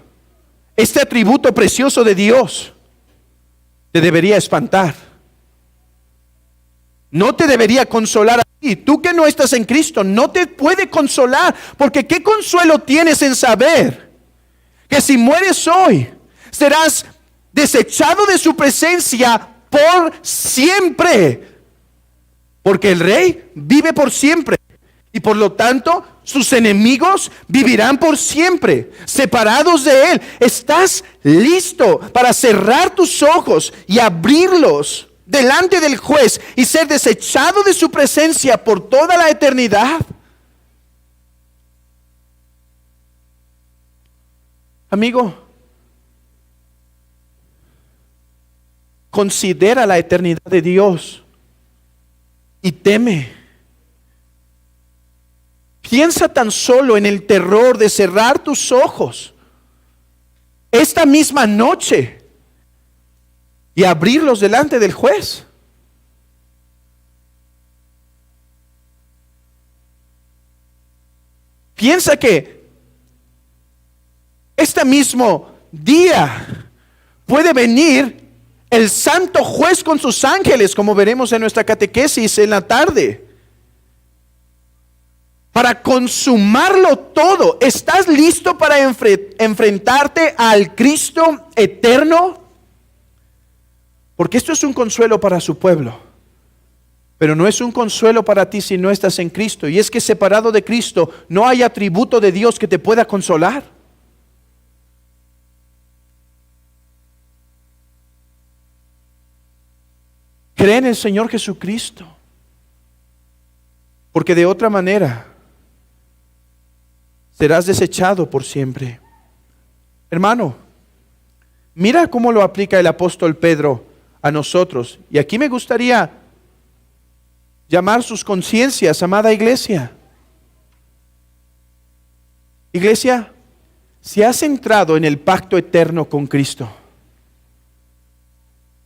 A: este atributo precioso de Dios, te debería espantar. No te debería consolar a ti. Tú que no estás en Cristo, no te puede consolar. Porque ¿qué consuelo tienes en saber que si mueres hoy, serás desechado de su presencia por siempre? Porque el Rey vive por siempre. Y por lo tanto, sus enemigos vivirán por siempre, separados de Él. ¿Estás listo para cerrar tus ojos y abrirlos delante del juez y ser desechado de su presencia por toda la eternidad? Amigo, considera la eternidad de Dios y teme. Piensa tan solo en el terror de cerrar tus ojos esta misma noche y abrirlos delante del juez. Piensa que este mismo día puede venir el santo juez con sus ángeles, como veremos en nuestra catequesis en la tarde, para consumarlo todo. ¿Estás listo para enfrentarte al Cristo eterno? Porque esto es un consuelo para su pueblo, pero no es un consuelo para ti si no estás en Cristo. Y es que separado de Cristo no hay atributo de Dios que te pueda consolar. Cree en el Señor Jesucristo, porque de otra manera serás desechado por siempre. Hermano, mira cómo lo aplica el apóstol Pedro a nosotros. Y aquí me gustaría llamar sus conciencias, amada iglesia. Iglesia, si has entrado en el pacto eterno con Cristo,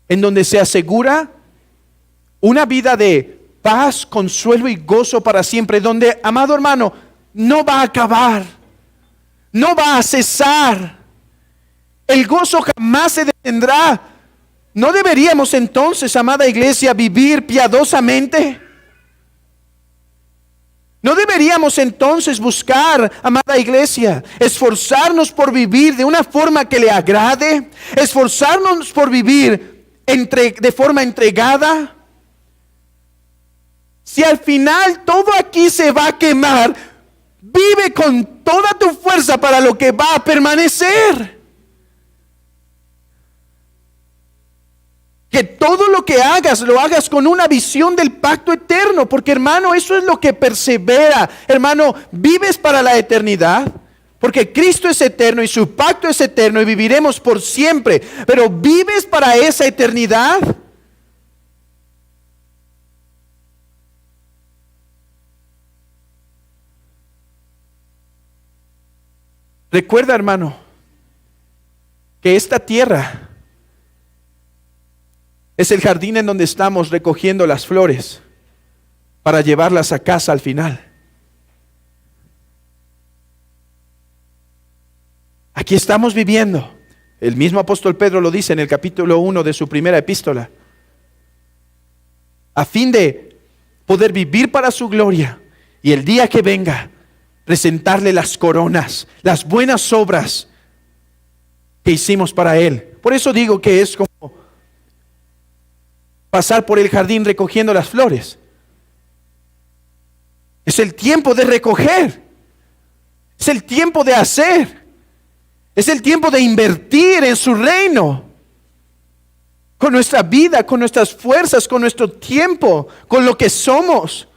A: en donde se asegura una vida de paz, consuelo y gozo para siempre, donde, amado hermano, no va a acabar, no va a cesar, el gozo jamás se detendrá. ¿No deberíamos entonces, amada iglesia, vivir piadosamente? ¿No deberíamos entonces buscar, amada iglesia, esforzarnos por vivir de una forma que le agrade? Esforzarnos por vivir de forma entregada. Si al final todo aquí se va a quemar, vive con toda tu fuerza para lo que va a permanecer. Que todo lo que hagas, lo hagas con una visión del pacto eterno, porque hermano, eso es lo que persevera. Hermano, vives para la eternidad, porque Cristo es eterno y su pacto es eterno y viviremos por siempre. Pero vives para esa eternidad. Recuerda, hermano, que esta tierra es el jardín en donde estamos recogiendo las flores para llevarlas a casa al final. Aquí estamos viviendo. El mismo apóstol Pedro lo dice en el capítulo 1 de su primera epístola. A fin de poder vivir para su gloria y el día que venga, presentarle las coronas, las buenas obras que hicimos para Él. Por eso digo que es como pasar por el jardín recogiendo las flores. Es el tiempo de recoger. Es el tiempo de hacer. Es el tiempo de invertir en su reino. Con nuestra vida, con nuestras fuerzas, con nuestro tiempo, con lo que somos.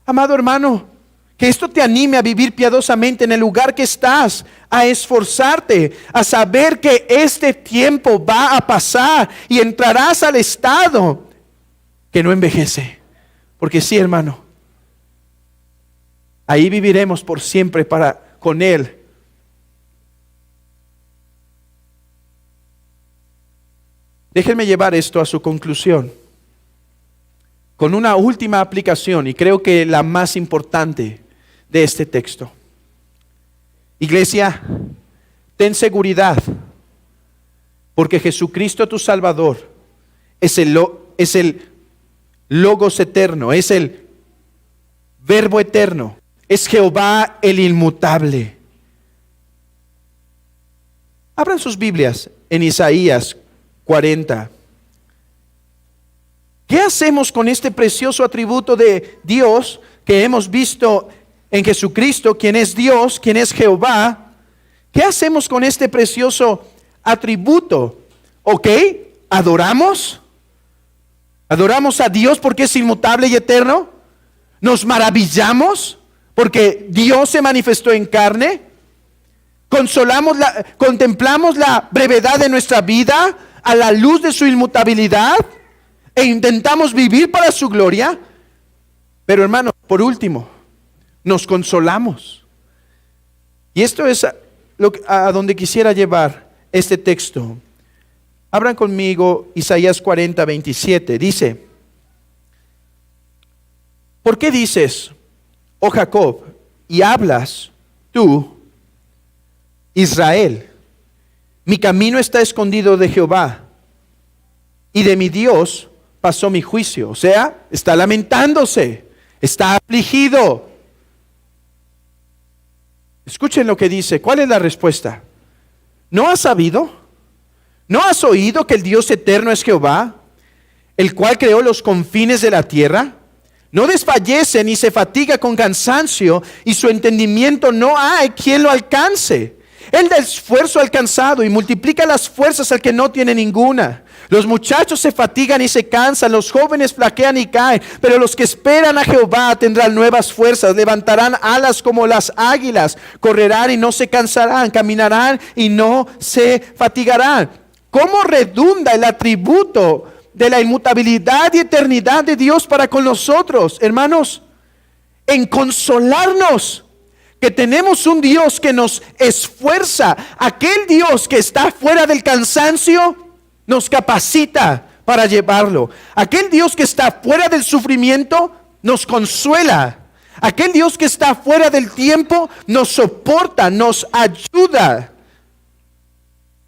A: Amado hermano, que esto te anime a vivir piadosamente en el lugar que estás, a esforzarte, a saber que este tiempo va a pasar y entrarás al estado que no envejece. Porque sí, hermano, ahí viviremos por siempre con Él. Déjenme llevar esto a su conclusión con una última aplicación, y creo que la más importante de este texto. Iglesia, ten seguridad, porque Jesucristo tu Salvador es el Logos eterno, es el Verbo eterno, es Jehová el inmutable. Abran sus Biblias en Isaías 40. ¿Qué hacemos con este precioso atributo de Dios que hemos visto en Jesucristo, quien es Dios, quien es Jehová? ¿Qué hacemos con este precioso atributo? ¿Ok? ¿Adoramos? ¿Adoramos a Dios porque es inmutable y eterno? ¿Nos maravillamos porque Dios se manifestó en carne? ¿Contemplamos la brevedad de nuestra vida a la luz de su inmutabilidad? E intentamos vivir para su gloria. Pero hermanos, por último, nos consolamos. Y esto es a donde quisiera llevar este texto. Abran conmigo Isaías 40, 27. Dice: ¿por qué dices, oh Jacob, y hablas tú, Israel, mi camino está escondido de Jehová, y de mi Dios pasó mi juicio? O sea, está lamentándose, está afligido. Escuchen lo que dice. ¿Cuál es la respuesta? ¿No has sabido? ¿No has oído que el Dios eterno es Jehová, el cual creó los confines de la tierra? No desfallece ni se fatiga con cansancio, y su entendimiento no hay quien lo alcance. Él da esfuerzo al cansado y multiplica las fuerzas al que no tiene ninguna. Los muchachos se fatigan y se cansan, los jóvenes flaquean y caen, pero los que esperan a Jehová tendrán nuevas fuerzas, levantarán alas como las águilas, correrán y no se cansarán, caminarán y no se fatigarán. ¿Cómo redunda el atributo de la inmutabilidad y eternidad de Dios para con nosotros, hermanos? En consolarnos que tenemos un Dios que nos esfuerza. Aquel Dios que está fuera del cansancio nos capacita para llevarlo. Aquel Dios que está fuera del sufrimiento nos consuela. Aquel Dios que está fuera del tiempo nos soporta, nos ayuda,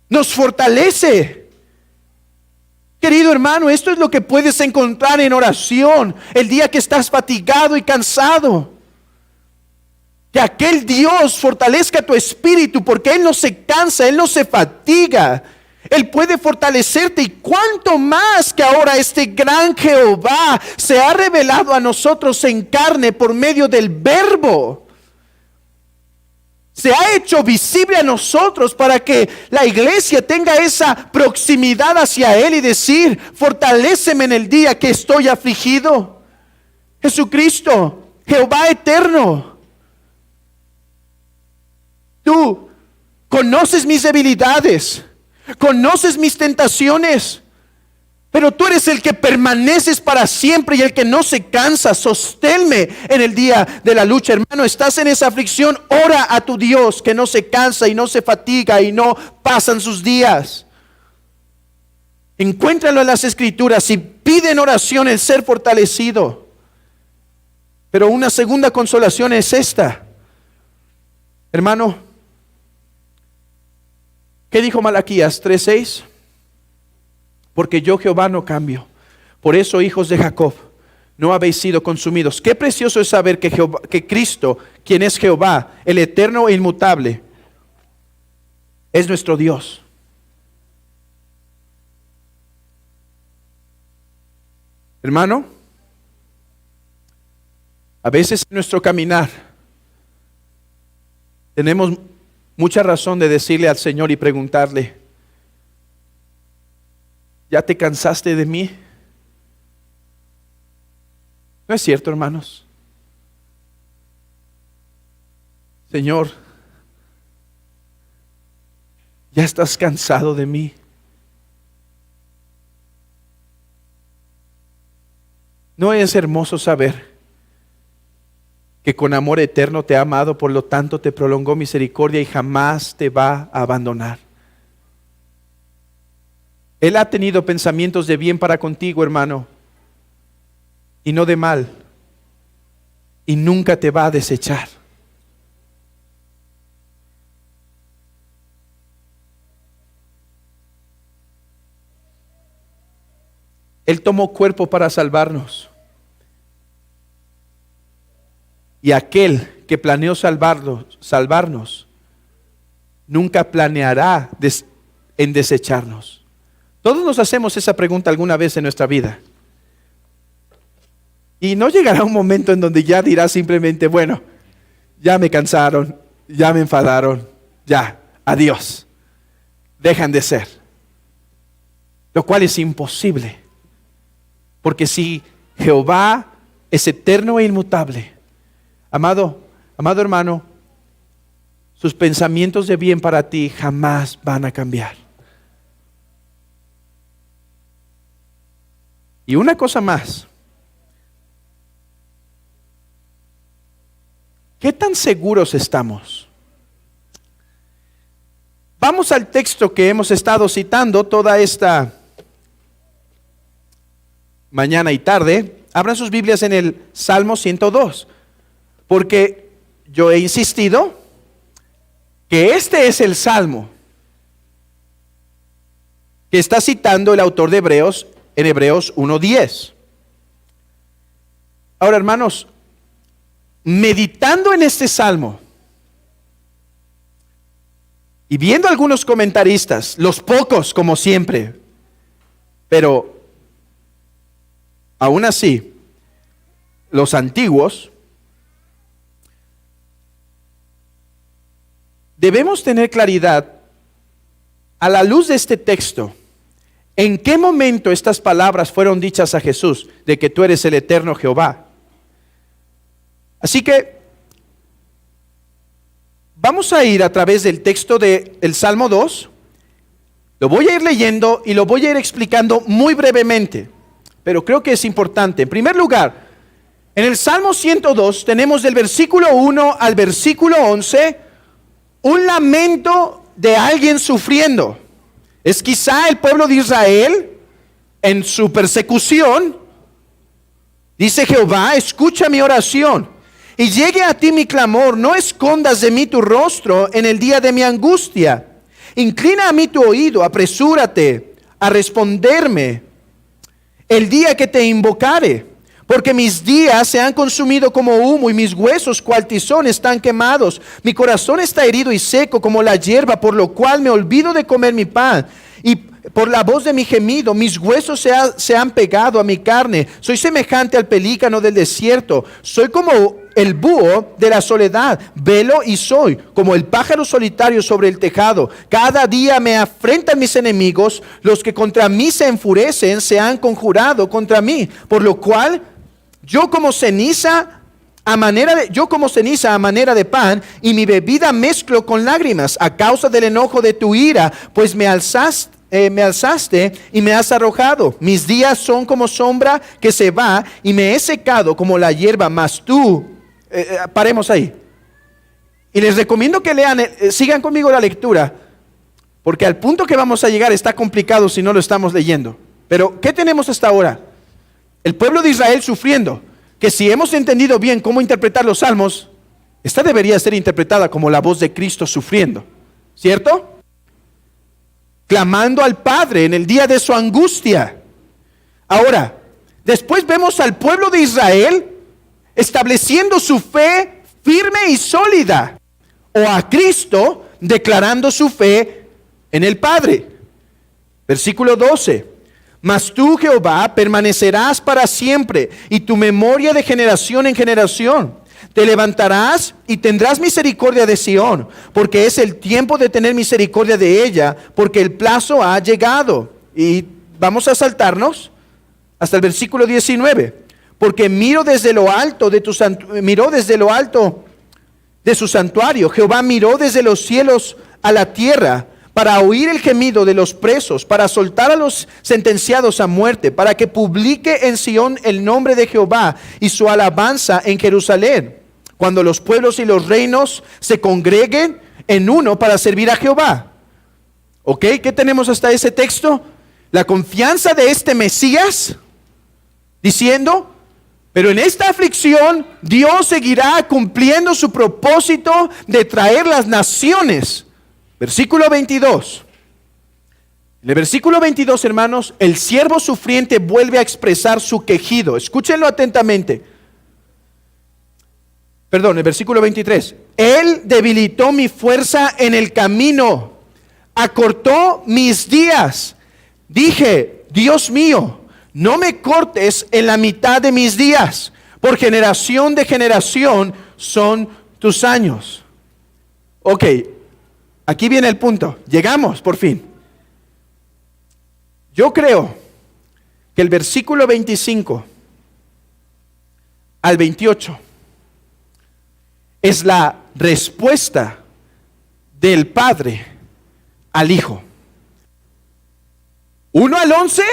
A: nos fortalece. Querido hermano, esto es lo que puedes encontrar en oración el día que estás fatigado y cansado. Que aquel Dios fortalezca tu espíritu, porque Él no se cansa, Él no se fatiga. Él puede fortalecerte, y cuánto más que ahora este gran Jehová se ha revelado a nosotros en carne por medio del Verbo. Se ha hecho visible a nosotros para que la iglesia tenga esa proximidad hacia Él y decir: fortaléceme en el día que estoy afligido. Jesucristo, Jehová eterno, tú conoces mis debilidades, conoces mis tentaciones, pero tú eres el que permaneces para siempre y el que no se cansa. Sosténme en el día de la lucha. Hermano, estás en esa aflicción, ora a tu Dios que no se cansa y no se fatiga y no pasan sus días. Encuéntralo en las Escrituras y pide en oración el ser fortalecido. Pero una segunda consolación es esta. Hermano, ¿qué dijo Malaquías 3:6? Porque yo, Jehová, no cambio. Por eso, hijos de Jacob, no habéis sido consumidos. Qué precioso es saber que Cristo, quien es Jehová, el eterno e inmutable, es nuestro Dios. Hermano, a veces en nuestro caminar tenemos mucha razón de decirle al Señor y preguntarle: ¿ya te cansaste de mí? ¿No es cierto, hermanos? Señor, ¿ya estás cansado de mí? ¿No es hermoso saber que con amor eterno te ha amado, por lo tanto te prolongó misericordia y jamás te va a abandonar? Él ha tenido pensamientos de bien para contigo, hermano, y no de mal, y nunca te va a desechar. Él tomó cuerpo para salvarnos. Y aquel que planeó salvarnos, nunca planeará en desecharnos. Todos nos hacemos esa pregunta alguna vez en nuestra vida. Y no llegará un momento en donde ya dirás simplemente, bueno, ya me cansaron, ya me enfadaron, ya, adiós. Dejan de ser. Lo cual es imposible. Porque si Jehová es eterno e inmutable, amado hermano, sus pensamientos de bien para ti jamás van a cambiar. Y una cosa más. ¿Qué tan seguros estamos? Vamos al texto que hemos estado citando toda esta mañana y tarde. Abran sus Biblias en el Salmo 102, porque yo he insistido que este es el Salmo que está citando el autor de Hebreos en Hebreos 1:10. Ahora, hermanos, meditando en este Salmo y viendo algunos comentaristas, los pocos como siempre, pero aún así, los antiguos, debemos tener claridad a la luz de este texto, en qué momento estas palabras fueron dichas a Jesús, de que tú eres el eterno Jehová. Así que vamos a ir a través del texto del Salmo 2, lo voy a ir leyendo y lo voy a ir explicando muy brevemente. Pero creo que es importante. En primer lugar, en el Salmo 102 tenemos del versículo 1 al versículo 11 un lamento de alguien sufriendo. Es quizá el pueblo de Israel en su persecución. Dice Jehová, escucha mi oración y llegue a ti mi clamor. No escondas de mí tu rostro en el día de mi angustia. Inclina a mí tu oído, apresúrate a responderme el día que te invocare, porque mis días se han consumido como humo y mis huesos cual tizón están quemados. Mi corazón está herido y seco como la hierba, por lo cual me olvido de comer mi pan. Y por la voz de mi gemido, mis huesos se han pegado a mi carne. Soy semejante al pelícano del desierto. Soy como el búho de la soledad. Velo y soy como el pájaro solitario sobre el tejado. Cada día me afrentan mis enemigos. Los que contra mí se enfurecen se han conjurado contra mí. Por lo cual yo como ceniza a manera de pan, y mi bebida mezclo con lágrimas a causa del enojo de tu ira, pues me alzaste y me has arrojado. Mis días son como sombra que se va y me he secado como la hierba. Mas tú, paremos ahí. Y les recomiendo que lean, sigan conmigo la lectura, porque al punto que vamos a llegar está complicado si no lo estamos leyendo. Pero ¿qué tenemos hasta ahora? El pueblo de Israel sufriendo, que si hemos entendido bien cómo interpretar los salmos, esta debería ser interpretada como la voz de Cristo sufriendo, ¿cierto? Clamando al Padre en el día de su angustia. Ahora, después vemos al pueblo de Israel estableciendo su fe firme y sólida, o a Cristo declarando su fe en el Padre. Versículo 12. Mas tú, Jehová, permanecerás para siempre, y tu memoria de generación en generación. Te levantarás y tendrás misericordia de Sión, porque es el tiempo de tener misericordia de ella, porque el plazo ha llegado. Y vamos a saltarnos hasta el versículo 19. Porque miró desde lo alto de su santuario. Jehová miró desde los cielos a la tierra, para oír el gemido de los presos, para soltar a los sentenciados a muerte, para que publique en Sión el nombre de Jehová y su alabanza en Jerusalén, cuando los pueblos y los reinos se congreguen en uno para servir a Jehová. ¿Ok? ¿Qué tenemos hasta ese texto? la confianza de este Mesías, diciendo, pero en esta aflicción Dios seguirá cumpliendo su propósito de traer las naciones. Versículo 22. En el versículo 22, hermanos, el siervo sufriente vuelve a expresar su quejido. Escúchenlo atentamente. Perdón, el versículo 23. Él debilitó mi fuerza en el camino, acortó mis días. Dije, Dios mío, no me cortes en la mitad de mis días, por generación de generación son tus años. Ok, aquí viene el punto. Llegamos por fin. Yo creo que el versículo 25 al 28 es la respuesta del Padre al Hijo. 1 al 11,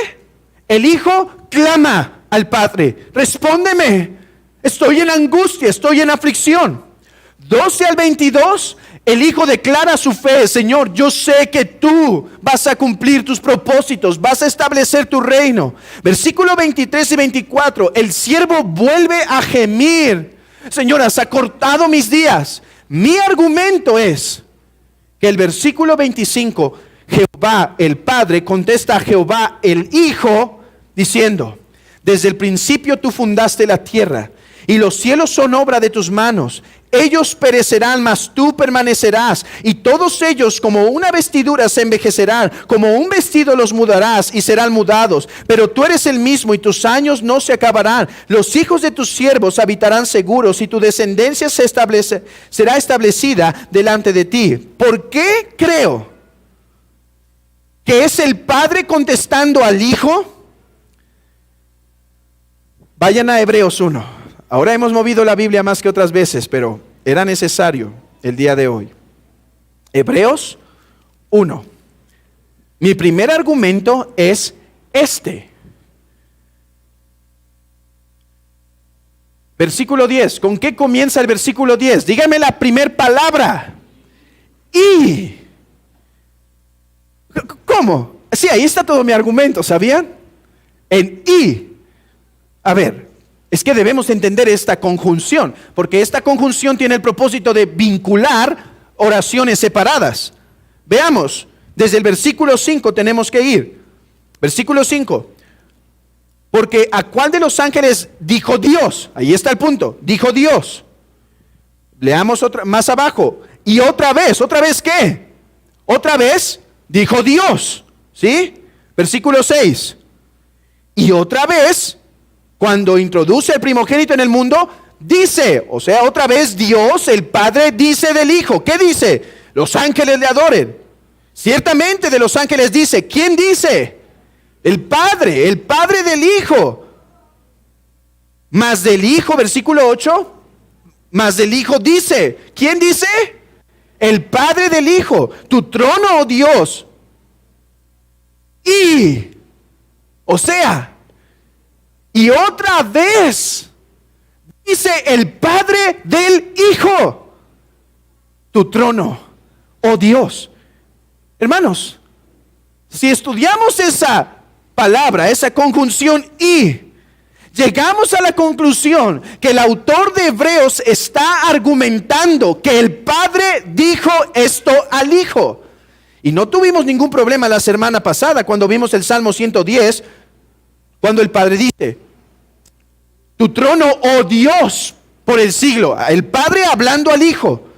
A: el Hijo clama al Padre, respóndeme, estoy en angustia, estoy en aflicción. 12 al 22, el Hijo declara su fe, Señor, yo sé que tú vas a cumplir tus propósitos, vas a establecer tu reino. Versículo 23 y 24, el siervo vuelve a gemir, Señor, has acortado mis días. Mi argumento es que el versículo 25, Jehová el Padre contesta a Jehová el Hijo diciendo, desde el principio tú fundaste la tierra y los cielos son obra de tus manos. Ellos perecerán, mas tú permanecerás, y todos ellos como una vestidura se envejecerán, como un vestido los mudarás y serán mudados. Pero tú eres el mismo y tus años no se acabarán. Los hijos de tus siervos habitarán seguros y tu descendencia será establecida delante de ti. ¿Por qué creo que es el Padre contestando al Hijo? Vayan a Hebreos 1. Ahora hemos movido la Biblia más que otras veces, pero era necesario el día de hoy. Hebreos 1. Mi primer argumento es este. Versículo 10. ¿Con qué comienza el versículo 10? Dígame la primer palabra. Y. ¿Cómo? Sí, ahí está todo mi argumento, ¿sabían? En y. A ver, es que debemos entender esta conjunción, porque esta conjunción tiene el propósito de vincular oraciones separadas. Veamos, desde el versículo 5 tenemos que ir. Versículo 5. Porque ¿a cuál de los ángeles dijo Dios? Ahí está el punto, dijo Dios. Leamos otra, más abajo. Y otra vez ¿qué? Otra vez dijo Dios, ¿sí? Versículo 6. Y otra vez, cuando introduce el primogénito en el mundo, dice, o sea, otra vez Dios, el Padre, dice del Hijo. ¿Qué dice? Los ángeles le adoren. Ciertamente de los ángeles dice. ¿Quién dice? El Padre del Hijo. Más del Hijo, versículo 8, más del Hijo dice. ¿Quién dice? El Padre del Hijo. Tu trono, oh Dios. Y, o sea, y otra vez dice el Padre del Hijo, tu trono, oh Dios. Hermanos, si estudiamos esa palabra, esa conjunción y, llegamos a la conclusión que el autor de Hebreos está argumentando que el Padre dijo esto al Hijo. Y no tuvimos ningún problema la semana pasada cuando vimos el Salmo 110, cuando el Padre dice, tu trono, oh Dios, por el siglo. El Padre hablando al Hijo.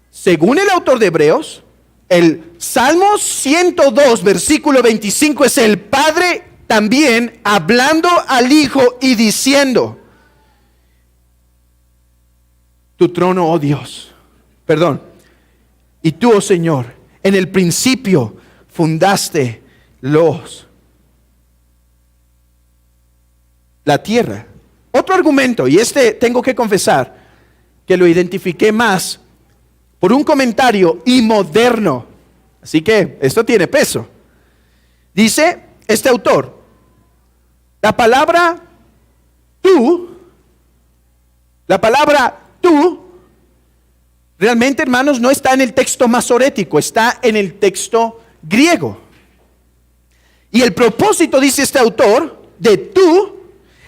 A: Según el autor de Hebreos, el Salmo 102, versículo 25, es el Padre también hablando al Hijo y diciendo, tu trono, oh Dios. Perdón. Y tú, oh Señor, en el principio fundaste la tierra. Otro argumento, y este tengo que confesar que lo identifiqué más por un comentario y moderno. Así que esto tiene peso. Dice este autor, la palabra tú, realmente, hermanos, no está en el texto masorético, está en el texto griego. Y el propósito, dice este autor, de tú,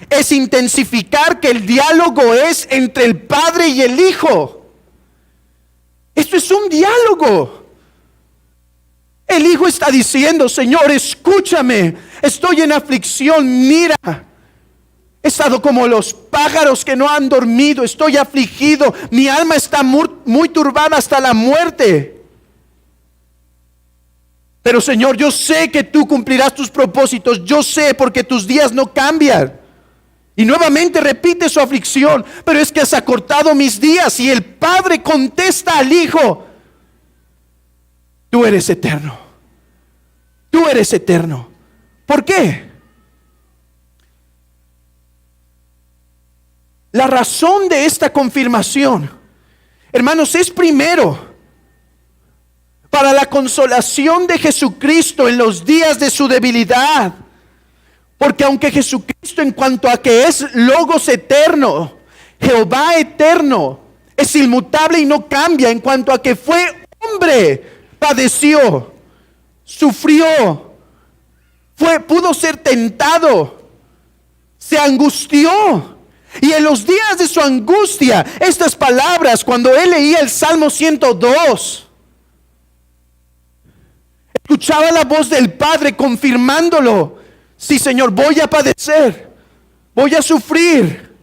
A: es intensificar que el diálogo es entre el Padre y el Hijo. Esto es un diálogo. El Hijo está diciendo, Señor, escúchame, estoy en aflicción, mira. He estado como los pájaros que no han dormido, estoy afligido, mi alma está muy turbada hasta la muerte. Pero Señor, yo sé que tú cumplirás tus propósitos, yo sé porque tus días no cambian. Y nuevamente repite su aflicción, pero es que has acortado mis días. Y el Padre contesta al Hijo, tú eres eterno, tú eres eterno. ¿Por qué? La razón de esta confirmación, hermanos, es primero para la consolación de Jesucristo en los días de su debilidad. Porque aunque Jesucristo, en cuanto a que es Logos eterno, Jehová eterno, es inmutable y no cambia, en cuanto a que fue hombre, padeció, sufrió, pudo ser tentado, se angustió. Y en los días de su angustia, estas palabras, cuando él leía el Salmo 102, escuchaba la voz del Padre confirmándolo. Sí, Señor, voy a padecer, voy a sufrir,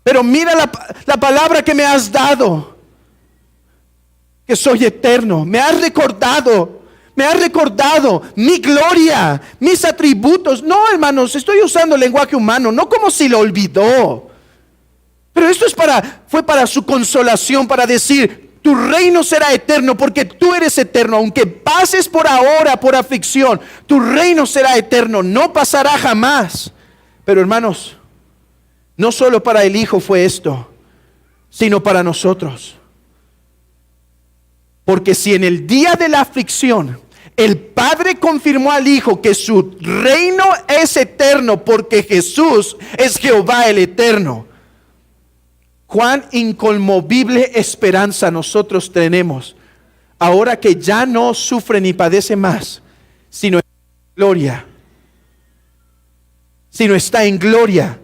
A: pero mira la palabra que me has dado, que soy eterno. Me has recordado mi gloria, mis atributos. No, hermanos, estoy usando lenguaje humano, no como si lo olvidó. Pero esto fue para su consolación, para decir, tu reino será eterno porque tú eres eterno. Aunque pases por ahora por aflicción, tu reino será eterno, no pasará jamás. Pero hermanos, no solo para el Hijo fue esto, sino para nosotros. Porque si en el día de la aflicción el Padre confirmó al Hijo que su reino es eterno porque Jesús es Jehová el eterno, cuán inconmovible esperanza nosotros tenemos ahora que ya no sufre ni padece más, sino en gloria. Sino está en gloria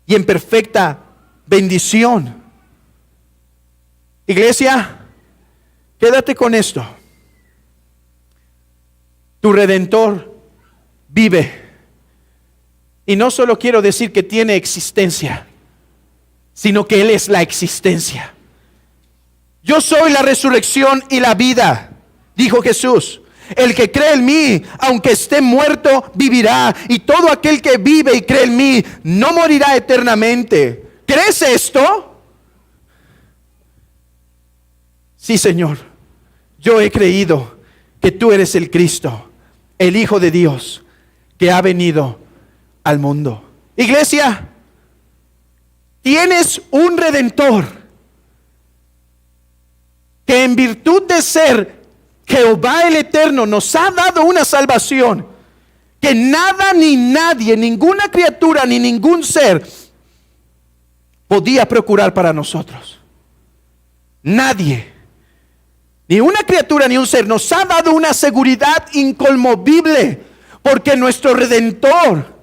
A: y en perfecta bendición. Iglesia, quédate con esto. Tu Redentor vive. Y no solo quiero decir que tiene existencia, sino que Él es la existencia. Yo soy la resurrección y la vida, dijo Jesús. El que cree en mí, aunque esté muerto, vivirá. Y todo aquel que vive y cree en mí, no morirá eternamente. ¿Crees esto? Sí, Señor. Yo he creído que tú eres el Cristo, el Hijo de Dios, que ha venido al mundo. Iglesia, tienes un Redentor que en virtud de ser Jehová el Eterno nos ha dado una salvación que nada ni nadie, ninguna criatura ni ningún ser podía procurar para nosotros. Nadie, ni una criatura ni un ser nos ha dado una seguridad inconmovible, porque nuestro Redentor,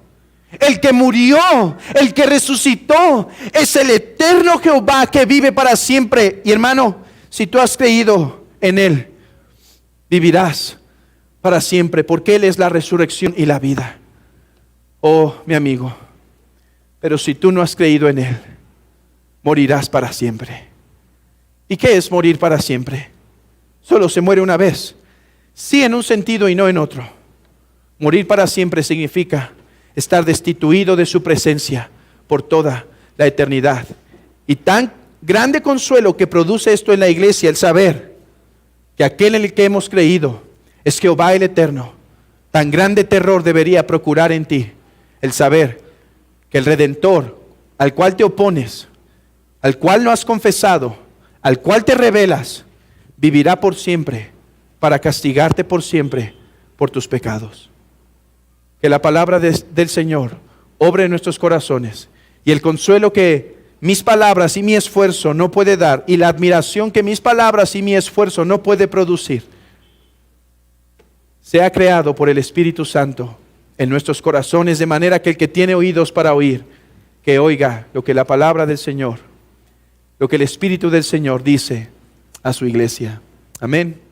A: el que murió, el que resucitó, es el eterno Jehová que vive para siempre. Y hermano, si tú has creído en Él, vivirás para siempre, porque Él es la resurrección y la vida. Oh, mi amigo, pero si tú no has creído en Él, morirás para siempre. ¿Y qué es morir para siempre? Solo se muere una vez. Sí, en un sentido y no en otro. Morir para siempre significa estar destituido de su presencia por toda la eternidad. Y tan grande consuelo que produce esto en la iglesia, el saber que aquel en el que hemos creído es Jehová el Eterno. Tan grande terror debería procurar en ti el saber que el Redentor al cual te opones, al cual no has confesado, al cual te rebelas, vivirá por siempre para castigarte por siempre por tus pecados. Que la palabra del Señor obre en nuestros corazones, y el consuelo que mis palabras y mi esfuerzo no puede dar, y la admiración que mis palabras y mi esfuerzo no puede producir, sea sea creado por el Espíritu Santo en nuestros corazones, de manera que el que tiene oídos para oír, que oiga lo que la palabra del Señor, lo que el Espíritu del Señor dice a su iglesia. Amén.